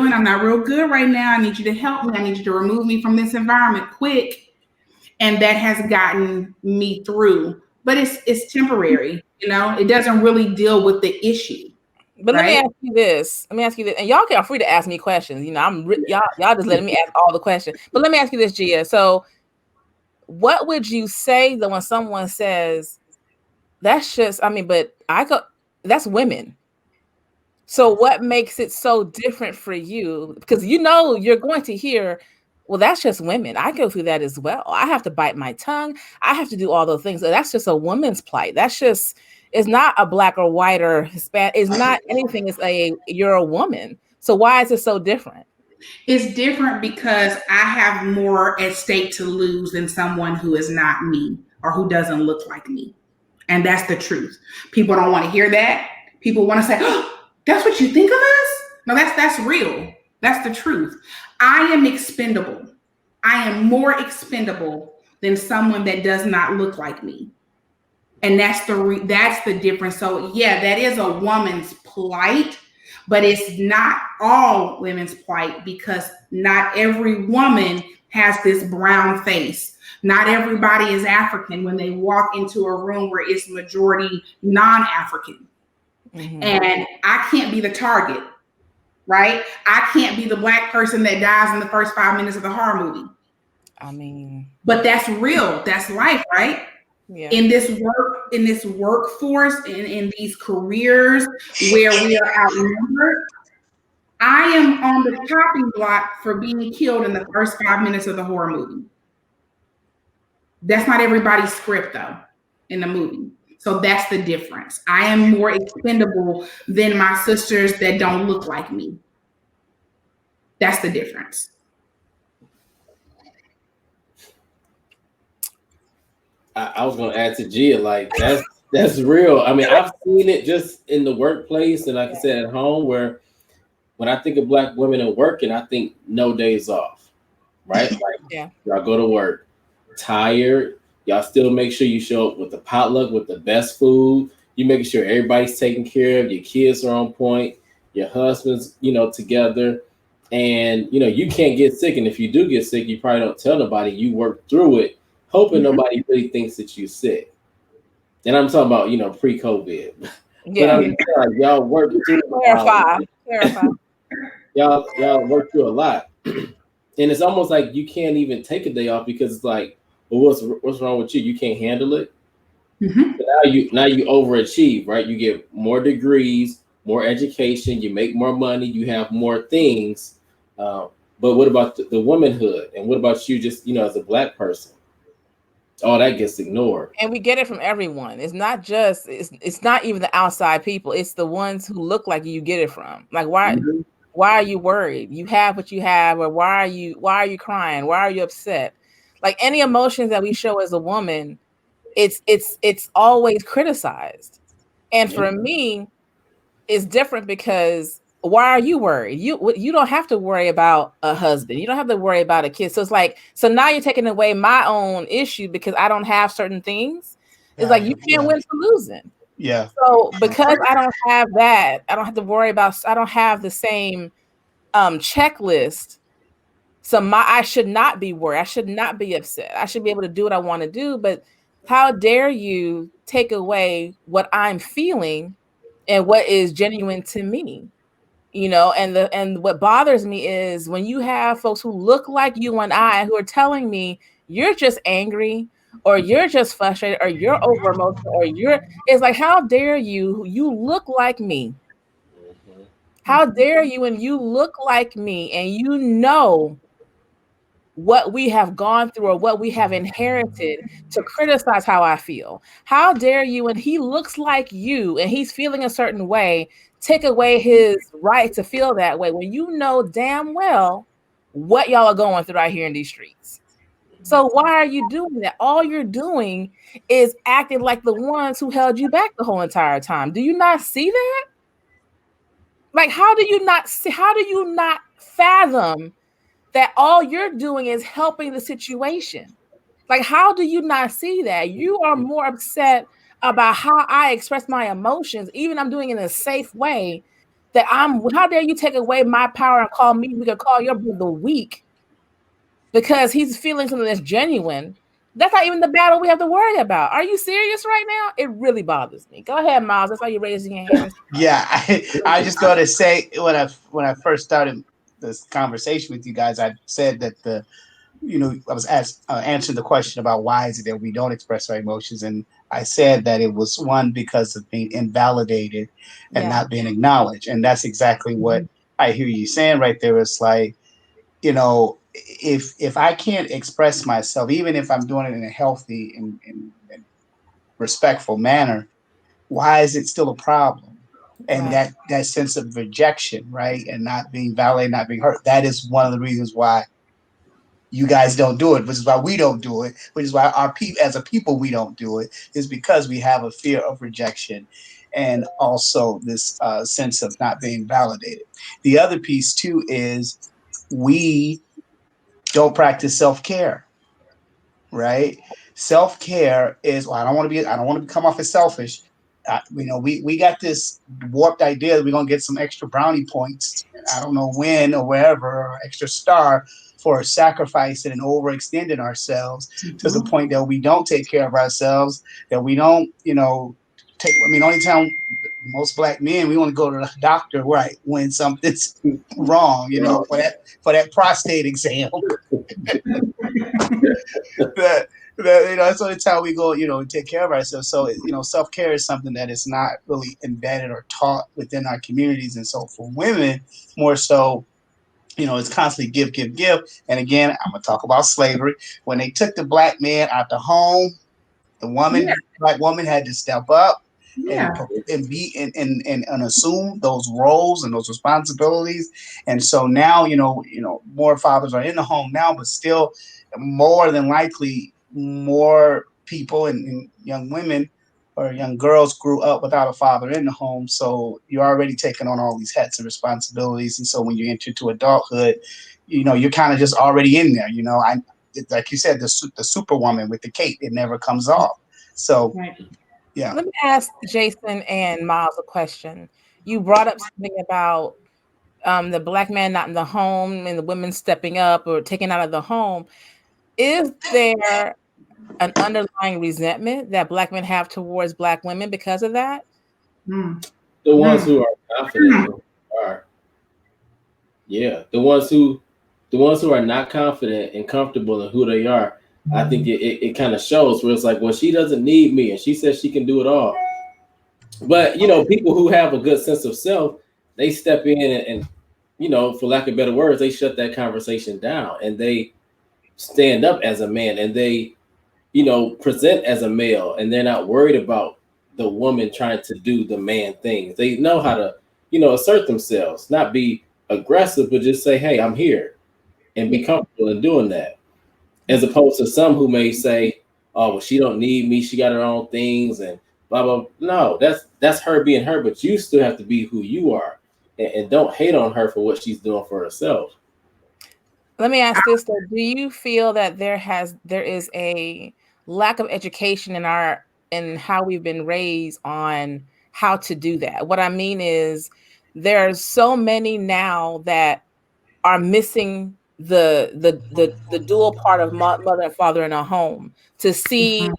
real good right now. I need you to help me. I need you to remove me from this environment quick. And that has gotten me through. But it's temporary, you know, it doesn't really deal with the issue. But right? Let me ask you this, and y'all are free to ask me questions. You know, y'all just letting me ask all the questions. But let me ask you this, Geya. So what would you say though when someone says, that's just, that's women. So what makes it so different for you? Because you know you're going to hear, well, that's just women. I go through that as well. I have to bite my tongue. I have to do all those things. That's just a woman's plight. It's not a black or white or Hispanic. It's not anything. You're a woman. So why is it so different? It's different because I have more at stake to lose than someone who is not me or who doesn't look like me. And that's the truth. People don't want to hear that. People want to say, oh, that's what you think of us? No, that's real. That's the truth. I am expendable. I am more expendable than someone that does not look like me. And that's the difference. So yeah, that is a woman's plight, but it's not all women's plight because not every woman has this brown face. Not everybody is African when they walk into a room where it's majority non-African. Mm-hmm. And I can't be the target. Right? I can't be the black person that dies in the first 5 minutes of the horror movie. I mean, but that's real. That's life, right? yeah. In this workforce, in these careers where we are outnumbered, I am on the chopping block for being killed in the first 5 minutes of the horror movie. That's not everybody's script, though, in the movie. So that's the difference. I am more expendable than my sisters that don't look like me. That's the difference. I was gonna add to Gia, like that's real. I mean, I've seen it just in the workplace, and like I said, at home, where when I think of Black women and working, I think no days off, right? Like y'all go to work tired, y'all still make sure you show up with the potluck with the best food. You making sure everybody's taken care of, your kids are on point, your husband's together, and you can't get sick. And if you do get sick, you probably don't tell nobody. You work through it, hoping nobody really thinks that you're sick. And I'm talking about pre-COVID. But I'm like, y'all work through Clarify. y'all work through a lot. And it's almost like you can't even take a day off because it's like, well, what's wrong with you? You can't handle it. Mm-hmm. Now you overachieve, right? You get more degrees, more education, you make more money, you have more things. But what about the womanhood? And what about you just, as a Black person? All that gets ignored. And we get it from everyone. It's not just, it's not even the outside people. It's the ones who look like you get it from. Like, why are you worried? You have what you have, or why are you crying? Why are you upset? Like, any emotions that we show as a woman, it's always criticized. And for me, it's different because why are you worried? You don't have to worry about a husband. You don't have to worry about a kid. So it's like, so now you're taking away my own issue because I don't have certain things. It's like you can't win for losing. Yeah. So because I don't have that, I don't have to worry about, I don't have the same checklist. So I should not be worried. I should not be upset. I should be able to do what I want to do. But how dare you take away what I'm feeling and what is genuine to me? And what bothers me is when you have folks who look like you and I who are telling me you're just angry, or you're just frustrated, or you're over emotional, or it's like, how dare you look like me? How dare you, and you look like me, and you know what we have gone through or what we have inherited, to criticize how I feel? How dare you, and he looks like you and he's feeling a certain way, take away his right to feel that way when you know damn well what y'all are going through out here in these streets? So why are you doing that? All you're doing is acting like the ones who held you back the whole entire time. Do you not see that? Like, how do you not fathom that all you're doing is helping the situation? Like, how do you not see that? You are more upset about how I express my emotions, even I'm doing it in a safe way, how dare you take away my power and call me, we could call your brother weak because he's feeling something that's genuine. That's not even the battle we have to worry about. Are you serious right now? It really bothers me. Go ahead, Miles. That's why you're raising your hand. Yeah, I just got to say, when I first started this conversation with you guys, I said that I was answering the question about why is it that we don't express our emotions, and I said that it was one because of being invalidated and not being acknowledged, and that's exactly what I hear you saying right there. It's like, if I can't express myself, even if I'm doing it in a healthy and respectful manner, why is it still a problem? And that sense of rejection, right, and not being validated, not being heard, that is one of the reasons why you guys don't do it, which is why we don't do it, which is why as a people, we don't do it, is because we have a fear of rejection and also this sense of not being validated. The other piece too is we don't practice self-care, right? Self-care is, well, I don't want to come off as selfish. We got this warped idea that we're gonna get some extra brownie points. I don't know when or wherever, or extra star for sacrificing and overextending ourselves to the point that we don't take care of ourselves, that we don't, only time most black men, we want to go to the doctor, right, when something's wrong, for that prostate exam. that, that's the only time we go, take care of ourselves. So, self-care is something that is not really embedded or taught within our communities. And so for women, more so, it's constantly give, give, give. And again, I'm going to talk about slavery. When they took the black man out the home, the black woman had to step up and be and assume those roles and those responsibilities. And so now, more fathers are in the home now, but still more than likely more people and young women or young girls grew up without a father in the home. So you're already taking on all these hats and responsibilities. And so when you enter to adulthood, you're kind of just already in there. Like you said, the superwoman with the cape, it never comes off. So, yeah. Let me ask Jason and Miles a question. You brought up something about the black man not in the home and the women stepping up or taken out of the home. Is there an underlying resentment that black men have towards black women because of that? The ones who are confident are. Yeah, the ones who are not confident and comfortable in who they are, I think it kind of shows where it's like, well, she doesn't need me and she says she can do it all. But, people who have a good sense of self, they step in and for lack of better words, they shut that conversation down and they stand up as a man and they, present as a male and they're not worried about the woman trying to do the man things. They know how to, assert themselves, not be aggressive, but just say, hey, I'm here and be comfortable in doing that. As opposed to some who may say, oh, well, she don't need me. She got her own things and blah, blah. No, that's her being her, but you still have to be who you are and don't hate on her for what she's doing for herself. Let me ask this though. Do you feel that there is a lack of education in how we've been raised on how to do that? What I mean is there's so many now that are missing the dual part of mother and father in a home to see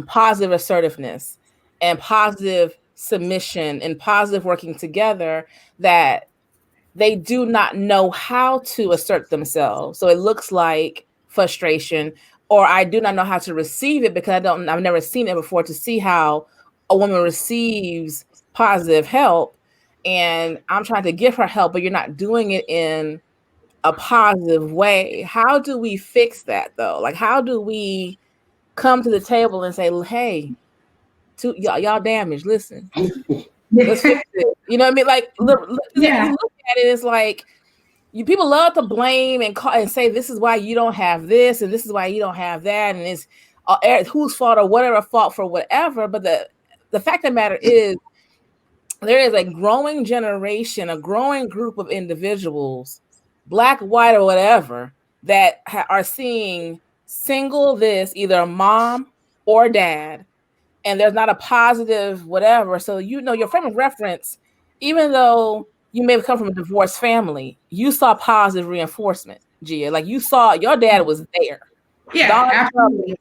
positive assertiveness and positive submission and positive working together, that they do not know how to assert themselves. So it looks like frustration, or I do not know how to receive it because I've never seen it before, to see how a woman receives positive help. And I'm trying to give her help, but you're not doing it in a positive way. How do we fix that though? Like, how do we come to the table and say, hey, y'all damaged, listen, let's fix it. You know what I mean? Like, you look at it, it's like people love to blame and say this is why you don't have this and this is why you don't have that, and it's whose fault or whatever fault for whatever. But the fact of the matter is, there is a growing generation, a growing group of individuals, black, white, or whatever, that are seeing single this, either a mom or dad, and there's not a positive whatever. So your frame of reference, even though you may have come from a divorced family, you saw positive reinforcement, Geya. Like, you saw your dad was there. Yeah, absolutely.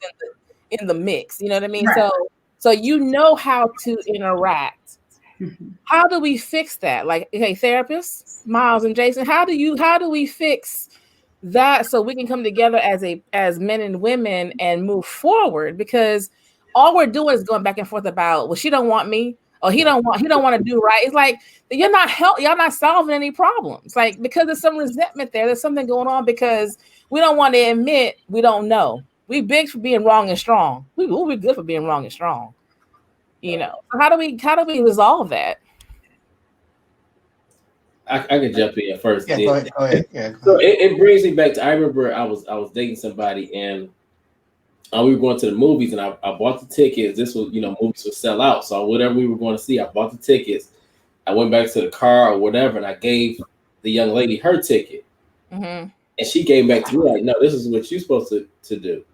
In the mix. You know what I mean? Right. So you know how to interact. How do we fix that? Like, hey, therapists, Miles and Jason, how do we fix that so we can come together as men and women and move forward? Because all we're doing is going back and forth about, well, she don't want me, or he don't want to do right. It's like y'all not solving any problems. Like, because there's some resentment there's something going on because we don't want to admit we don't know. We big for being wrong and strong. We're good for being wrong and strong. How do we resolve that? I can jump in first. Yeah, go ahead. Yeah, go so it brings me back to, I remember I was dating somebody and we were going to the movies and I bought the tickets. This was, movies would sell out. So whatever we were going to see, I bought the tickets. I went back to the car or whatever, and I gave the young lady her ticket. Mm-hmm. And she came back to me like, no, this is what you're supposed to do.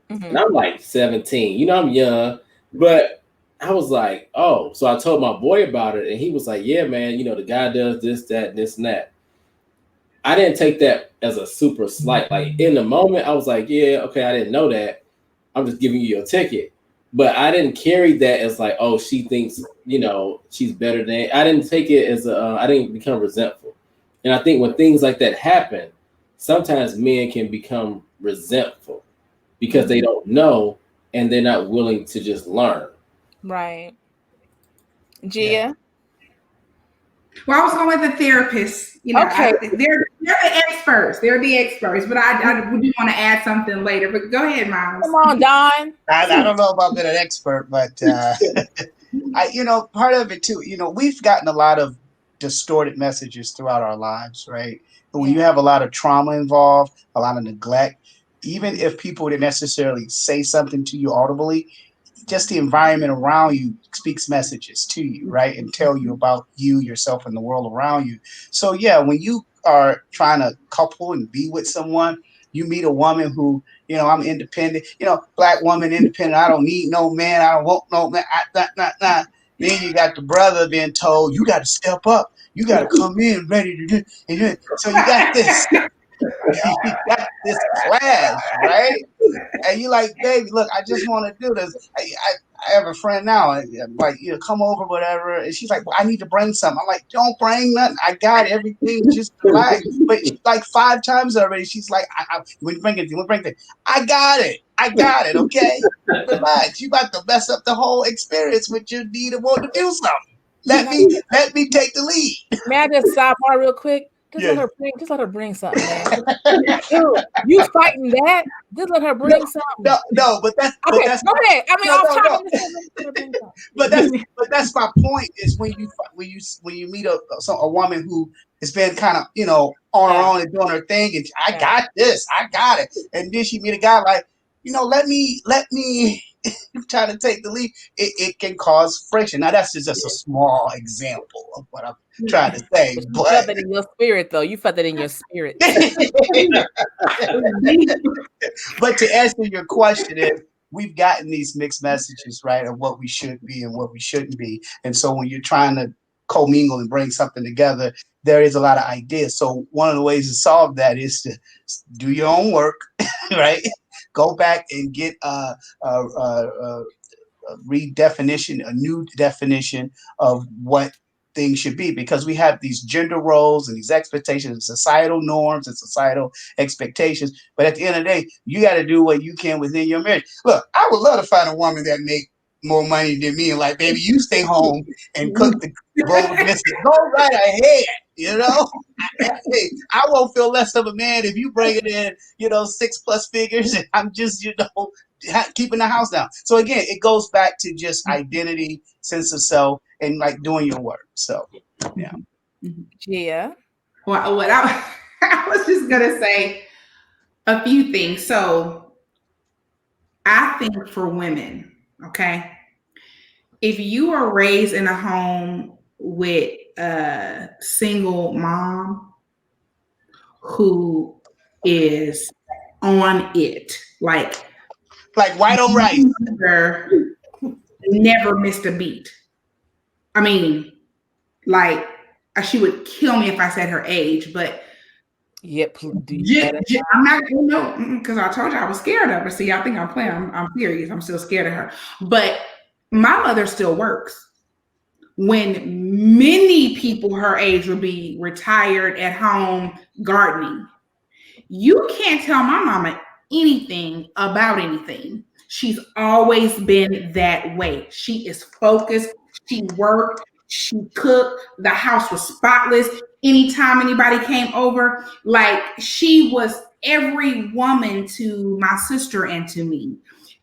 Mm-hmm. And I'm like 17, I'm young, but I was like, oh. So I told my boy about it and he was like, yeah, man, the guy does this, that, this, and that. I didn't take that as a super slight. Like, in the moment, I was like, yeah, okay, I didn't know that. I'm just giving you your ticket. But I didn't carry that as like, oh, she thinks, she's better than. I didn't take it as I didn't become resentful. And I think when things like that happen, sometimes men can become resentful because they don't know and they're not willing to just learn. Right. Geya? Well, I was going with the therapist. Okay. They're the experts. They're the experts. But I do want to add something later. But go ahead, Miles. Come on, Don. I don't know about being an expert, but part of it too. We've gotten a lot of distorted messages throughout our lives, right? And when you have a lot of trauma involved, a lot of neglect, even if people didn't necessarily say something to you audibly, just the environment around you speaks messages to you, right? And tell you about you, yourself, and the world around you. So yeah, when you are trying to couple and be with someone, you meet a woman who, I'm independent, Black woman independent. I don't need no man. I don't want no man. Then you got the brother being told, you got to step up. You got to come in ready to do. So you got this. You got this clash, right? And you like, baby, look, I just want to do this. I have a friend now, like, come over, whatever. And she's like, well, I need to bring something. I'm like, don't bring nothing. I got everything. Just relax. But like 5 times already, she's like, when you bring it, I got it. Okay, relax. You about to mess up the whole experience with your need to want to do something. Let me take the lead. May I just sidebar real quick? Just let her bring something, man. Dude, you fighting that? Just let her bring something. No, but that's go ahead. I mean, no. But that's my point. Is when you meet a woman who has been kind of on her own and doing her thing, and I got this, I got it, and then she meet a guy like let me try to take the lead. It can cause friction. Now that's just a small example of what I'm trying to say. But you felt that in your spirit, though. You felt that in your spirit. But to answer your question, we've gotten these mixed messages, right, of what we should be and what we shouldn't be. And so when you're trying to commingle and bring something together, there is a lot of ideas. So one of the ways to solve that is to do your own work, right? Go back and get a redefinition, a new definition of what things should be, because we have these gender roles and these expectations and societal norms and societal expectations. But at the end of the day, you got to do what you can within your marriage. Look, I would love to find a woman that make more money than me and like, baby, you stay home and cook the bowl of biscuits. Go right ahead. I won't feel less of a man if you bring it in, 6+ figures, and I'm just, keeping the house down. So again, it goes back to just identity, sense of self, and like doing your work. So, yeah. Yeah. Well, what I was just gonna say a few things. So, I think for women, okay, if you are raised in a home with a single mom who is on it, like white on rice, never missed a beat. I mean, like, she would kill me if I said her age, but yep, I'm not gonna know, because I told you I was scared of her. See, I think I'm playing. I'm serious. I'm still scared of her. But my mother still works. When many people her age will be retired at home gardening, you can't tell my mama anything about anything. She's always been that way. She is focused. She worked. She cooked. The house was spotless. Anytime anybody came over, like, she was every woman to my sister and to me.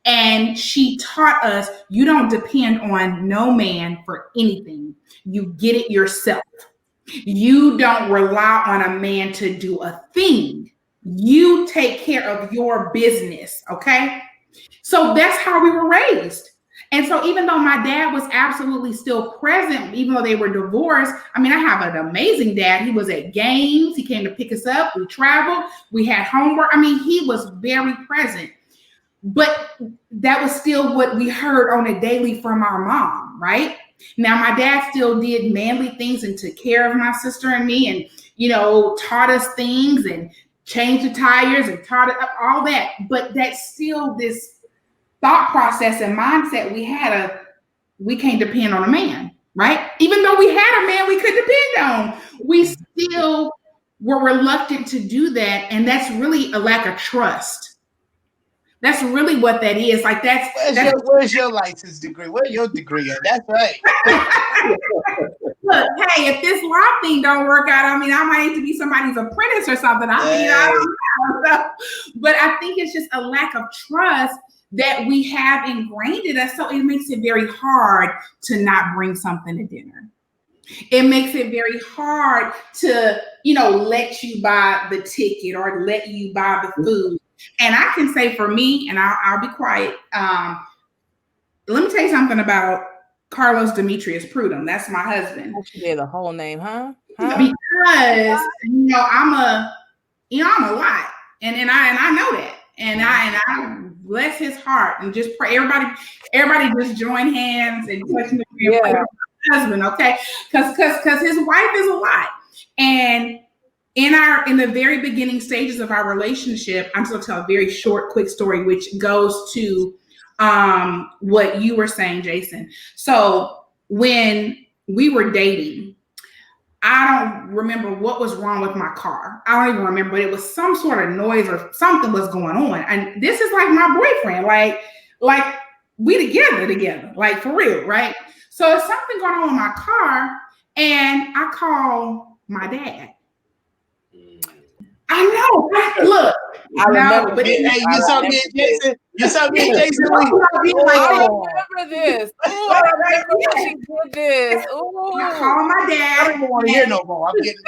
And she taught us, you don't depend on no man for anything. You get it yourself. You don't rely on a man to do a thing. You take care of your business, okay? So that's how we were raised. And so even though my dad was absolutely still present, even though they were divorced, I mean, I have an amazing dad. He was at games. He came to pick us up. We traveled. We had homework. I mean, he was very present. But that was still what we heard on a daily from our mom, right? Now, my dad still did manly things and took care of my sister and me and, taught us things and changed the tires and taught it all that. But that's still this thought process and mindset we can't depend on a man, right? Even though we had a man we could depend on, we still were reluctant to do that. And that's really a lack of trust. That's really what that is. Like where's your license degree? Where's your degree at? That's right. Look, hey, if this law thing don't work out, I mean, I might need to be somebody's apprentice or something. I don't know. But I think it's just a lack of trust that we have ingrained in us. So it makes it very hard to not bring something to dinner. It makes it very hard to, let you buy the ticket or let you buy the food. And I can say for me, and I'll be quiet. Let me tell you something about Carlos Demetrius Prudhomme. That's my husband. She gave the whole name, huh? Because I'm a lot, and I know that, and I bless his heart and just pray. Everybody just join hands and touch the husband, okay? Because his wife is a lot, and in the very beginning stages of our relationship, I'm just gonna tell a very short, quick story, which goes to what you were saying, Jason. So when we were dating, I don't remember what was wrong with my car. I don't even remember, but it was some sort of noise or something was going on. And this is like my boyfriend, like we together, like for real, right? So it's something going on with my car, and I call my dad. I know. Look, I remember. But you saw me and Jason. I remember this. Ooh, I remember when she did this. Ooh. I call my dad. I don't even want to hear no more. I'm getting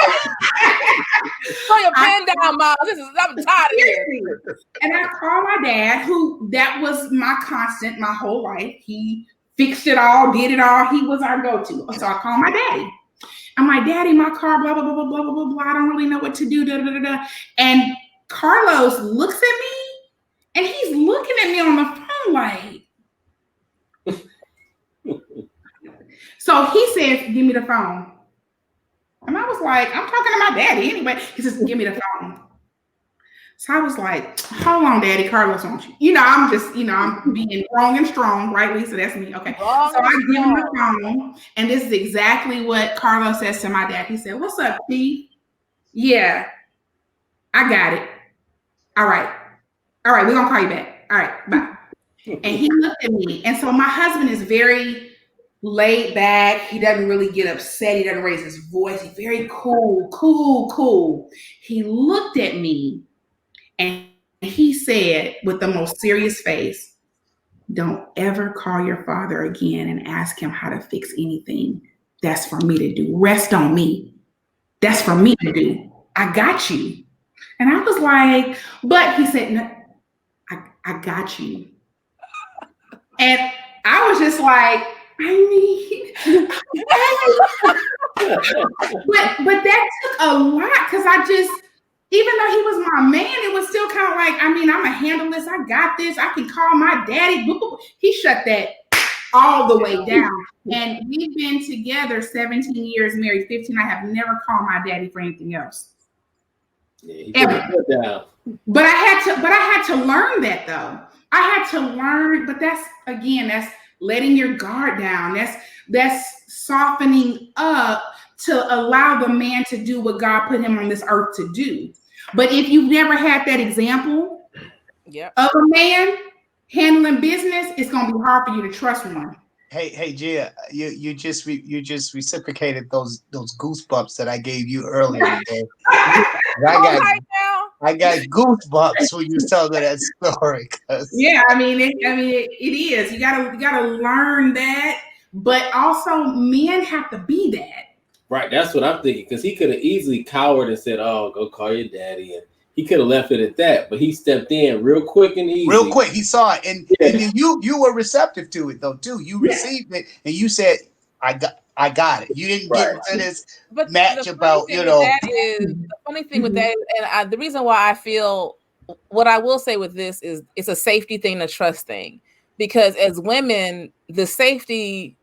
Throw your pen down, Miles. I'm tired of it. And I call my dad, that was my constant my whole life. He fixed it all, did it all. He was our go-to. So I call my daddy. I'm like, Daddy, my car, blah, blah, blah, blah, blah, blah, blah. I don't really know what to do. Da, da, da, da. And Carlos looks at me, and he's looking at me on the phone like. So he says, give me the phone. And I was like, I'm talking to my daddy anyway. He says, give me the phone. So I was like, hold on, Daddy, Carlos wants you. I'm just, I'm being wrong and strong, right, Lisa? That's me. Okay. So I give him the phone, and this is exactly what Carlos says to my dad. He said, what's up, P? Yeah, I got it. All right, we're going to call you back. All right, bye. And he looked at me. And so my husband is very laid back. He doesn't really get upset. He doesn't raise his voice. He's very cool. He looked at me. And he said with the most serious face, don't ever call your father again and ask him how to fix anything. That's for me to do. Rest on me. That's for me to do. I got you. And I was like, but he said, no, I got you. And I was just like, but that took a lot because even though he was my man, it was still kind of like, I'm going to handle this. I got this. I can call my daddy. He shut that all the way down. And we've been together 17 years, married 15. I have never called my daddy for anything else. Yeah, ever. But I had to learn that though. I had to learn, but that's letting your guard down. That's softening up to allow the man to do what God put him on this earth to do. But if you've never had that example of a man handling business, it's going to be hard for you to trust one. Hey, Geya, you just reciprocated those goosebumps that I gave you earlier today. I got goosebumps when you tell me that story. Yeah, it is. You gotta learn that, but also men have to be that. Right, that's what I'm thinking, because he could have easily cowered and said, oh, go call your daddy, and he could have left it at that, but he stepped in real quick and easy. Real quick, he saw it, and then you were receptive to it though too. You received it, and you said, I got it. You didn't get into this match about, The funny thing with that is, and the reason why I feel, what I will say with this is, it's a safety thing, a trust thing, because as women, the safety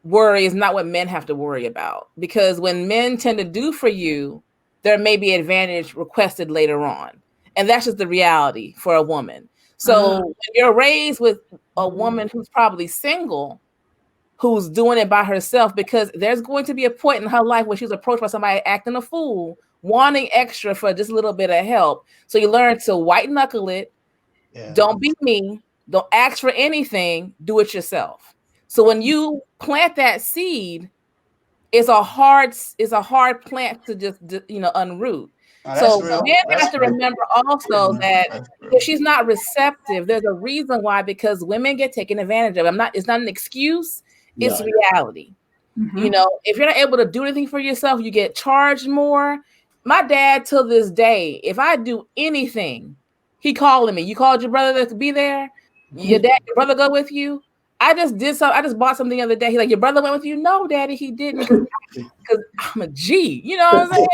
worry is not what men have to worry about, because when men tend to do for you, there may be advantage requested later on, and that's just the reality for a woman. So when you're raised with a woman who's probably single, who's doing it by herself, because there's going to be a point in her life where she's approached by somebody acting a fool, wanting extra for just a little bit of help. So you learn to white knuckle it. Yeah. Don't be me. Don't ask for anything. Do it yourself. So when you plant that seed, it's a hard plant to just unroot. So men have to remember also that if she's not receptive, there's a reason why, because women get taken advantage of. It's not an excuse, it's reality. Mm-hmm. If you're not able to do anything for yourself, you get charged more. My dad, till this day, if I do anything, he calling me. You called your brother to be there? Your brother go with you? I just did something. I just bought something the other day. He's like, your brother went with you? No, Daddy, he didn't. Because I'm a G. You know what I'm saying?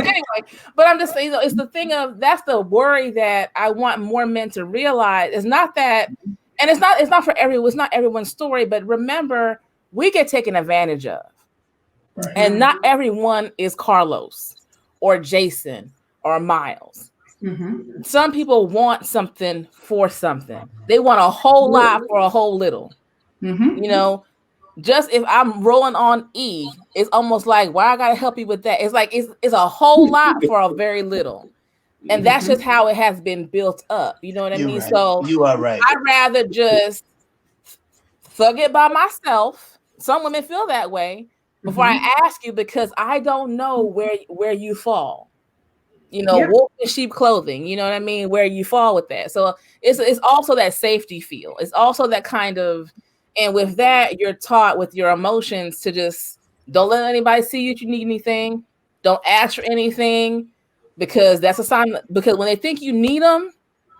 Anyway, but I'm just saying, it's the thing of, that's the worry that I want more men to realize. It's not that, and it's not for everyone. It's not everyone's story. But remember, we get taken advantage of, right. And not everyone is Carlos or Jason or Miles. Mm-hmm. Some people want something for something. They want a whole lot for a whole little. Mm-hmm. Just if I'm rolling on E, it's almost like, why I gotta help you with that? It's like it's a whole lot for a very little. And that's just how it has been built up. You know what I mean? Right. So you are right. I'd rather just thug it by myself. Some women feel that way before I ask you, because I don't know where you fall. Wolf in sheep clothing, you know what I mean? Where you fall with that. So it's also that safety feel. It's also that kind of, and with that, you're taught with your emotions to just don't let anybody see you if you need anything. Don't ask for anything, because that's a sign. Because when they think you need them,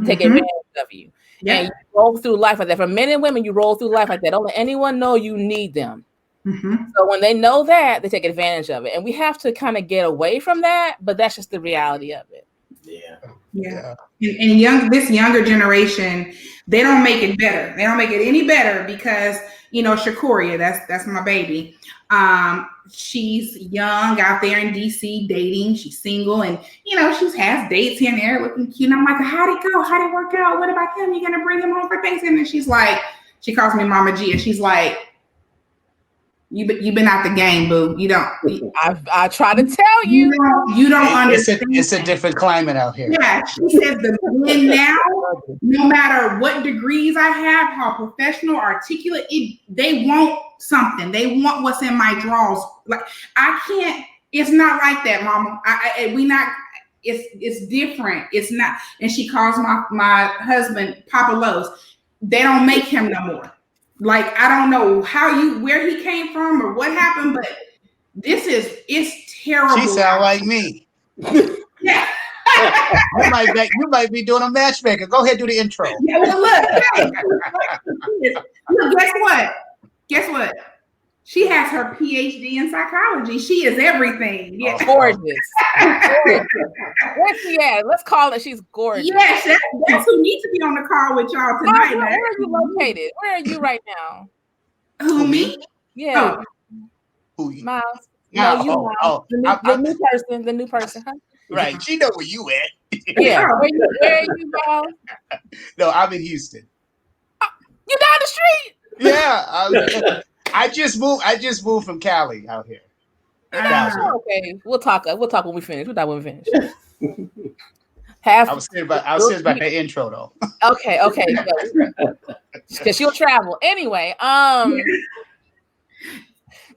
take advantage of you. Yeah. And you roll through life like that. For men and women, you roll through life like that. Don't let anyone know you need them. So when they know that, they take advantage of it. And we have to kind of get away from that, but that's just the reality of it. Yeah. And this younger generation, they don't make it better. They don't make it any better, because Shakuria, that's my baby. She's young out there in DC dating. She's single, and she has dates here and there looking cute. And I'm like, how'd it go? How'd it work out? What about him? You gonna bring him home for Thanksgiving? And she's like, she calls me Mama G, and she's like, You've been out the game, boo. You don't. I try to tell you. You don't understand. It's a different climate out here. Yeah, she says the men now, no matter what degrees I have, how professional, articulate, they want something. They want what's in my drawers. Like, I can't. It's not like that, Mama. It's different. It's not. And she calls my husband Papa Lowe's. They don't make him no more. Like, I don't know where he came from or what happened, but it's terrible. She sound like me. Yeah. you might be doing a matchmaker. Go ahead, do the intro. Yeah, well, look, Guess what? She has her PhD in psychology. She is everything. Yeah. Gorgeous. Where's she at? Let's call it. She's gorgeous. Yes, that's who needs to be on the call with y'all tonight. Where are you located? Where are you right now? Who, me? Yeah. Who you? Miles. No, you, Miles. The new person, huh? Right. She know where you at. Yeah. Where are you, Miles? No, I'm in Houston. You down the street? Yeah. I just moved from Cali out here. Okay, we'll talk when we finish. I was serious about that intro though. Okay, because she'll travel anyway.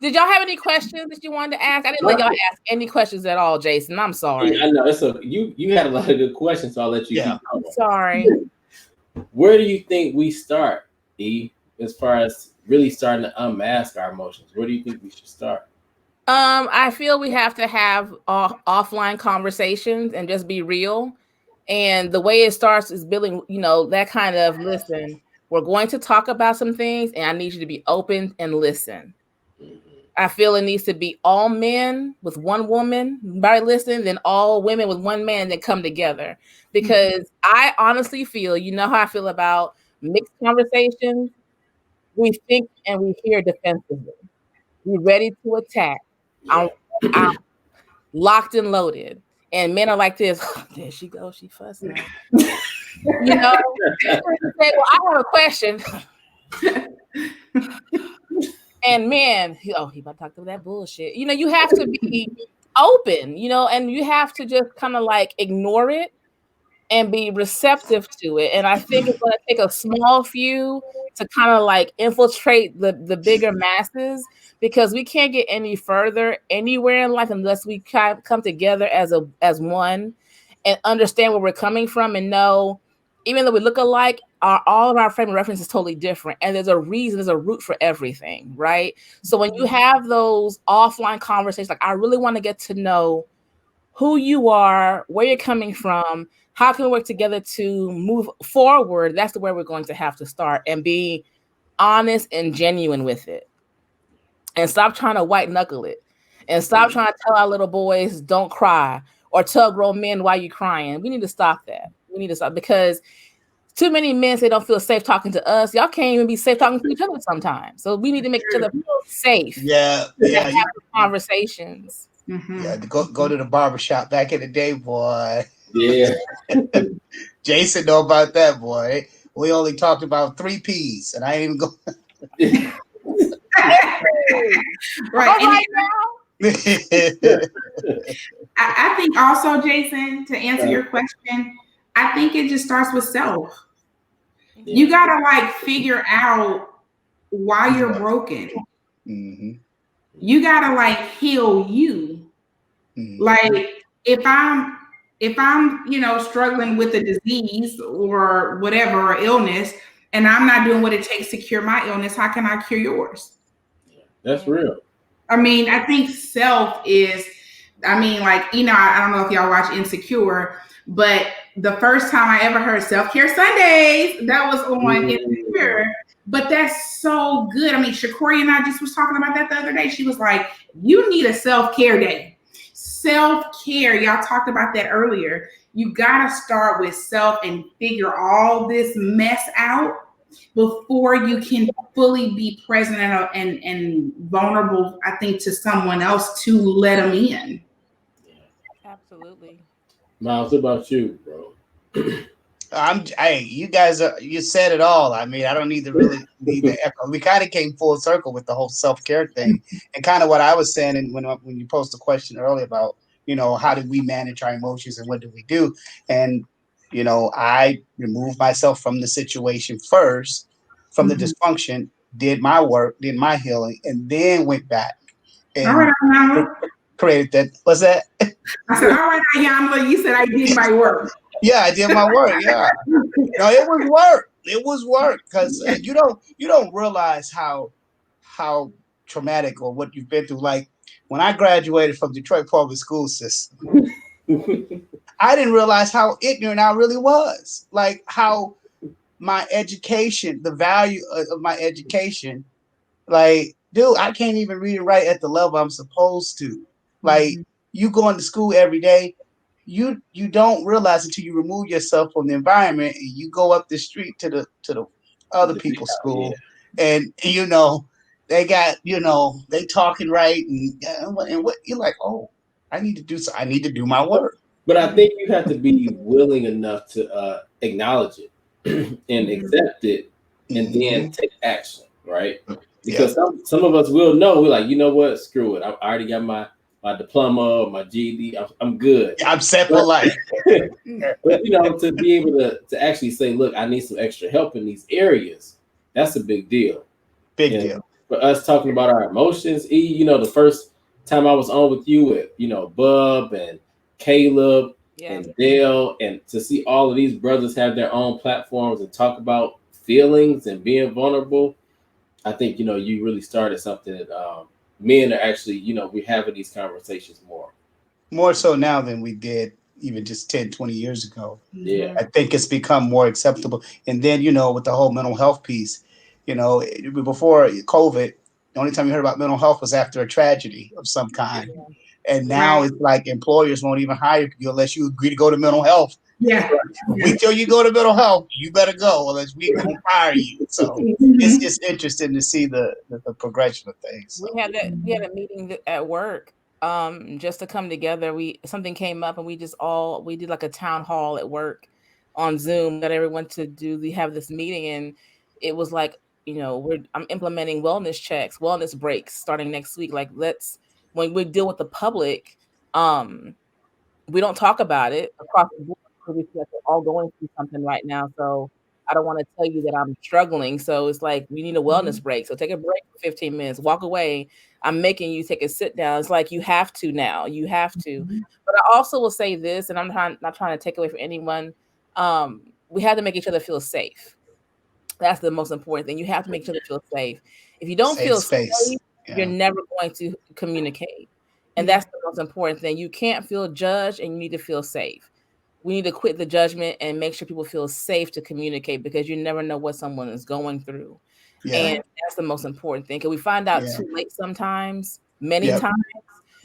Did y'all have any questions that you wanted to ask? I didn't let y'all ask any questions at all, Jason. I'm sorry. I know you had a lot of good questions, so I'll let you. Yeah. I'm sorry. Where do you think we start, E, as far as really starting to unmask our emotions? Where do you think we should start? I feel we have to have offline conversations and just be real. And the way it starts is building, that kind of, listen, we're going to talk about some things, and I need you to be open and listen. Mm-hmm. I feel it needs to be all men with one woman, by listening, then all women with one man that come together. Because I honestly feel, how I feel about mixed conversations. We think and we hear defensively. We're ready to attack. I'm locked and loaded. And men are like this. Oh, there she goes. She fussing. You know, say, well, I have a question. And man, he about to talk about that bullshit. You know, you have to be open, you know, and you have to just kind of like ignore it and be receptive to it. And I think it's going to take a small few to kind of like infiltrate the bigger masses, because we can't get any further anywhere in life unless we come together as one and understand where we're coming from and know, even though we look alike, all of our frame of reference is totally different. And there's a reason, there's a root for everything, right? So when you have those offline conversations, like, I really want to get to know who you are, where you're coming from, how can we work together to move forward? That's where we're going to have to start, and be honest and genuine with it. And stop trying to white knuckle it. And stop trying to tell our little boys, don't cry, or tell grown men why you crying. We need to stop that. We need to stop, because too many men say don't feel safe talking to us. Y'all can't even be safe talking to each other sometimes. So we need to make each other feel safe. Yeah. Have conversations. Yeah, go to the barbershop back in the day, boy. Yeah. Jason know about that, boy. We only talked about 3 P's, and I ain't even go. Right. I think also, Jason, to answer your question, I think it just starts with self. Yeah. You gotta like figure out why you're broken. Mm-hmm. You gotta like heal you. Mm-hmm. Like if I'm struggling with a disease or whatever, or illness, and I'm not doing what it takes to cure my illness, how can I cure yours? That's real. I mean, I think self is, like, I don't know if y'all watch Insecure, but the first time I ever heard Self-Care Sundays, that was on Insecure. But that's so good. I mean, Shakori and I just was talking about that the other day. She was like, you need a self-care day. Self-care, y'all talked about that earlier. You got to start with self and figure all this mess out before you can fully be present and vulnerable, I think, to someone else to let them in. Absolutely. Miles, what about you, bro? You guys you said it all. I mean, I don't need to echo. We kind of came full circle with the whole self-care thing, and kind of what I was saying. And when you posed the question earlier about, how did we manage our emotions and what did we do? And, I removed myself from the situation first, from the dysfunction, did my work, did my healing, and then went back and created that. What's that? I said, all right, Ayamla, you said I did my work. Yeah, I did my work. Yeah, no, it was work. It was work, because you don't realize how traumatic or what you've been through. Like when I graduated from Detroit public school system, I didn't realize how ignorant I really was. Like how my education, the value of my education, like, dude, I can't even read and write at the level I'm supposed to. Like you going to school every day. You don't realize until you remove yourself from the environment and you go up the street to the other people's school, and they got they talking right and what you're like, oh, I need to do my work. But I think you have to be willing enough to acknowledge it and accept it, and then take action, right? Because some of us will know, we're like, you know what, screw it. I already got my diploma, my GED. I'm good. I'm set for life. But to be able to actually say, look, I need some extra help in these areas. That's a big deal. Big deal. For us talking about our emotions, the first time I was on with you with, Bub and Caleb and Dale, and to see all of these brothers have their own platforms and talk about feelings and being vulnerable, I think, you really started something that men are actually, we're having these conversations more so now than we did even just 10, 20 years ago. Yeah. I think it's become more acceptable. And then, with the whole mental health piece, before COVID, the only time you heard about mental health was after a tragedy of some kind. Yeah. And now it's like employers won't even hire you unless you agree to go to mental health. Yeah. Wait till you go to mental health, you better go, unless we gonna fire you. So it's just interesting to see the progression of things. So. We had a meeting at work, just to come together. Something came up and we did like a town hall at work, on Zoom, got everyone to have this meeting, and it was like, I'm implementing wellness checks, wellness breaks starting next week. Like, when we deal with the public, we don't talk about it across the board because we feel like we're all going through something right now. So I don't want to tell you that I'm struggling. So it's like, we need a wellness break. So take a break for 15 minutes, walk away. I'm making you take a sit down. It's like, you have to now. You have to. But I also will say this, and I'm not trying to take away from anyone. We have to make each other feel safe. That's the most important thing. You have to make each other feel safe. If you don't feel safe, you're never going to communicate. And that's the most important thing. You can't feel judged, and you need to feel safe. We need to quit the judgment and make sure people feel safe to communicate, because you never know what someone is going through. And that's the most important thing. Because we find out too late sometimes, many times.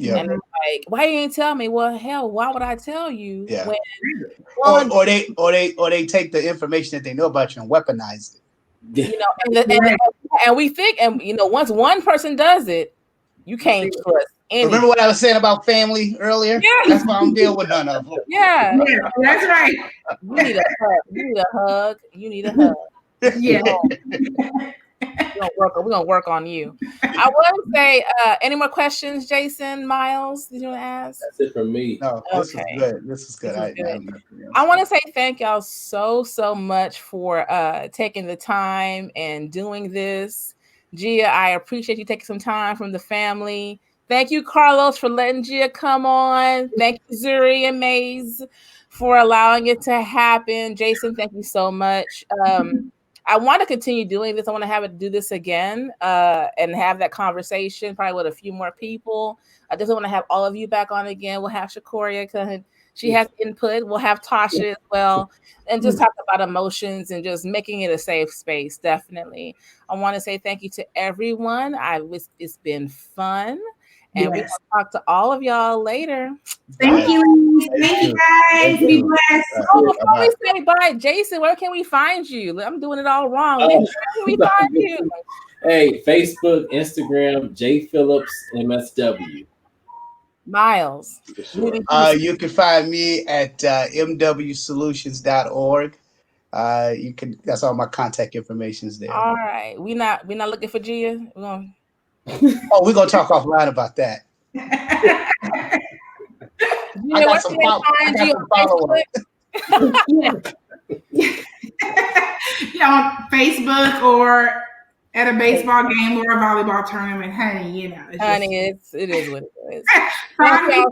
And it's like, why you ain't tell me? Well, hell, why would I tell you? Yeah. When, or they take the information that they know about you and weaponize it. And we think, and once one person does it, you can't trust anything. Remember what I was saying about family earlier? Yeah. That's why I'm dealing with none of them. Yeah, that's right. You need a hug. You need a hug. Yeah. We're gonna work on you. I want to say, any more questions, Jason, Miles? Did you want to ask? That's it for me. No, this is good. This is good. I want to say thank y'all so much for taking the time and doing this. Geya, I appreciate you taking some time from the family. Thank you, Carlos, for letting Geya come on. Thank you, Zuri and Maze, for allowing it to happen. Jason, thank you so much. I want to continue doing this. I want to have it do this again and have that conversation, probably with a few more people. I just want to have all of you back on again. We'll have Shakoria, because she has input. We'll have Tasha as well, and just talk about emotions and just making it a safe space. Definitely. I want to say thank you to everyone. It's been fun. And we will talk to all of y'all later. Thank you. Thank you, guys. Be blessed. Before we say bye, Jason, where can we find you? I'm doing it all wrong. Where can we find you? Hey, Facebook, Instagram, J Phillips MSW. Miles. Sure. You can find me at mwsolutions.org. You can. That's all my contact information is there. All right. We're not looking for Geya. We're gonna talk offline about that. I got some followers. On Facebook or at a baseball game or a volleyball tournament, honey, it is what it is. Find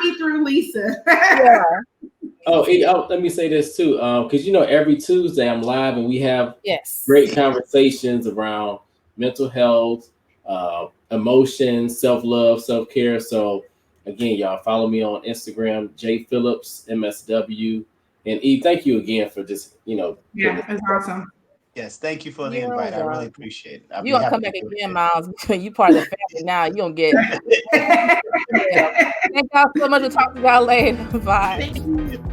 me through Lisa. Let me say this too, because every Tuesday I'm live and we have great conversations around mental health, emotions, self-love, self-care. So again, y'all follow me on Instagram, J Phillips MSW. And Eve, thank you again for just that's awesome. Yes, thank you for the invite. I really appreciate it. You gonna come back again, Miles? You part of the family now. You gonna get. Thank y'all so much. We'll talk to y'all later. Bye. Thank you.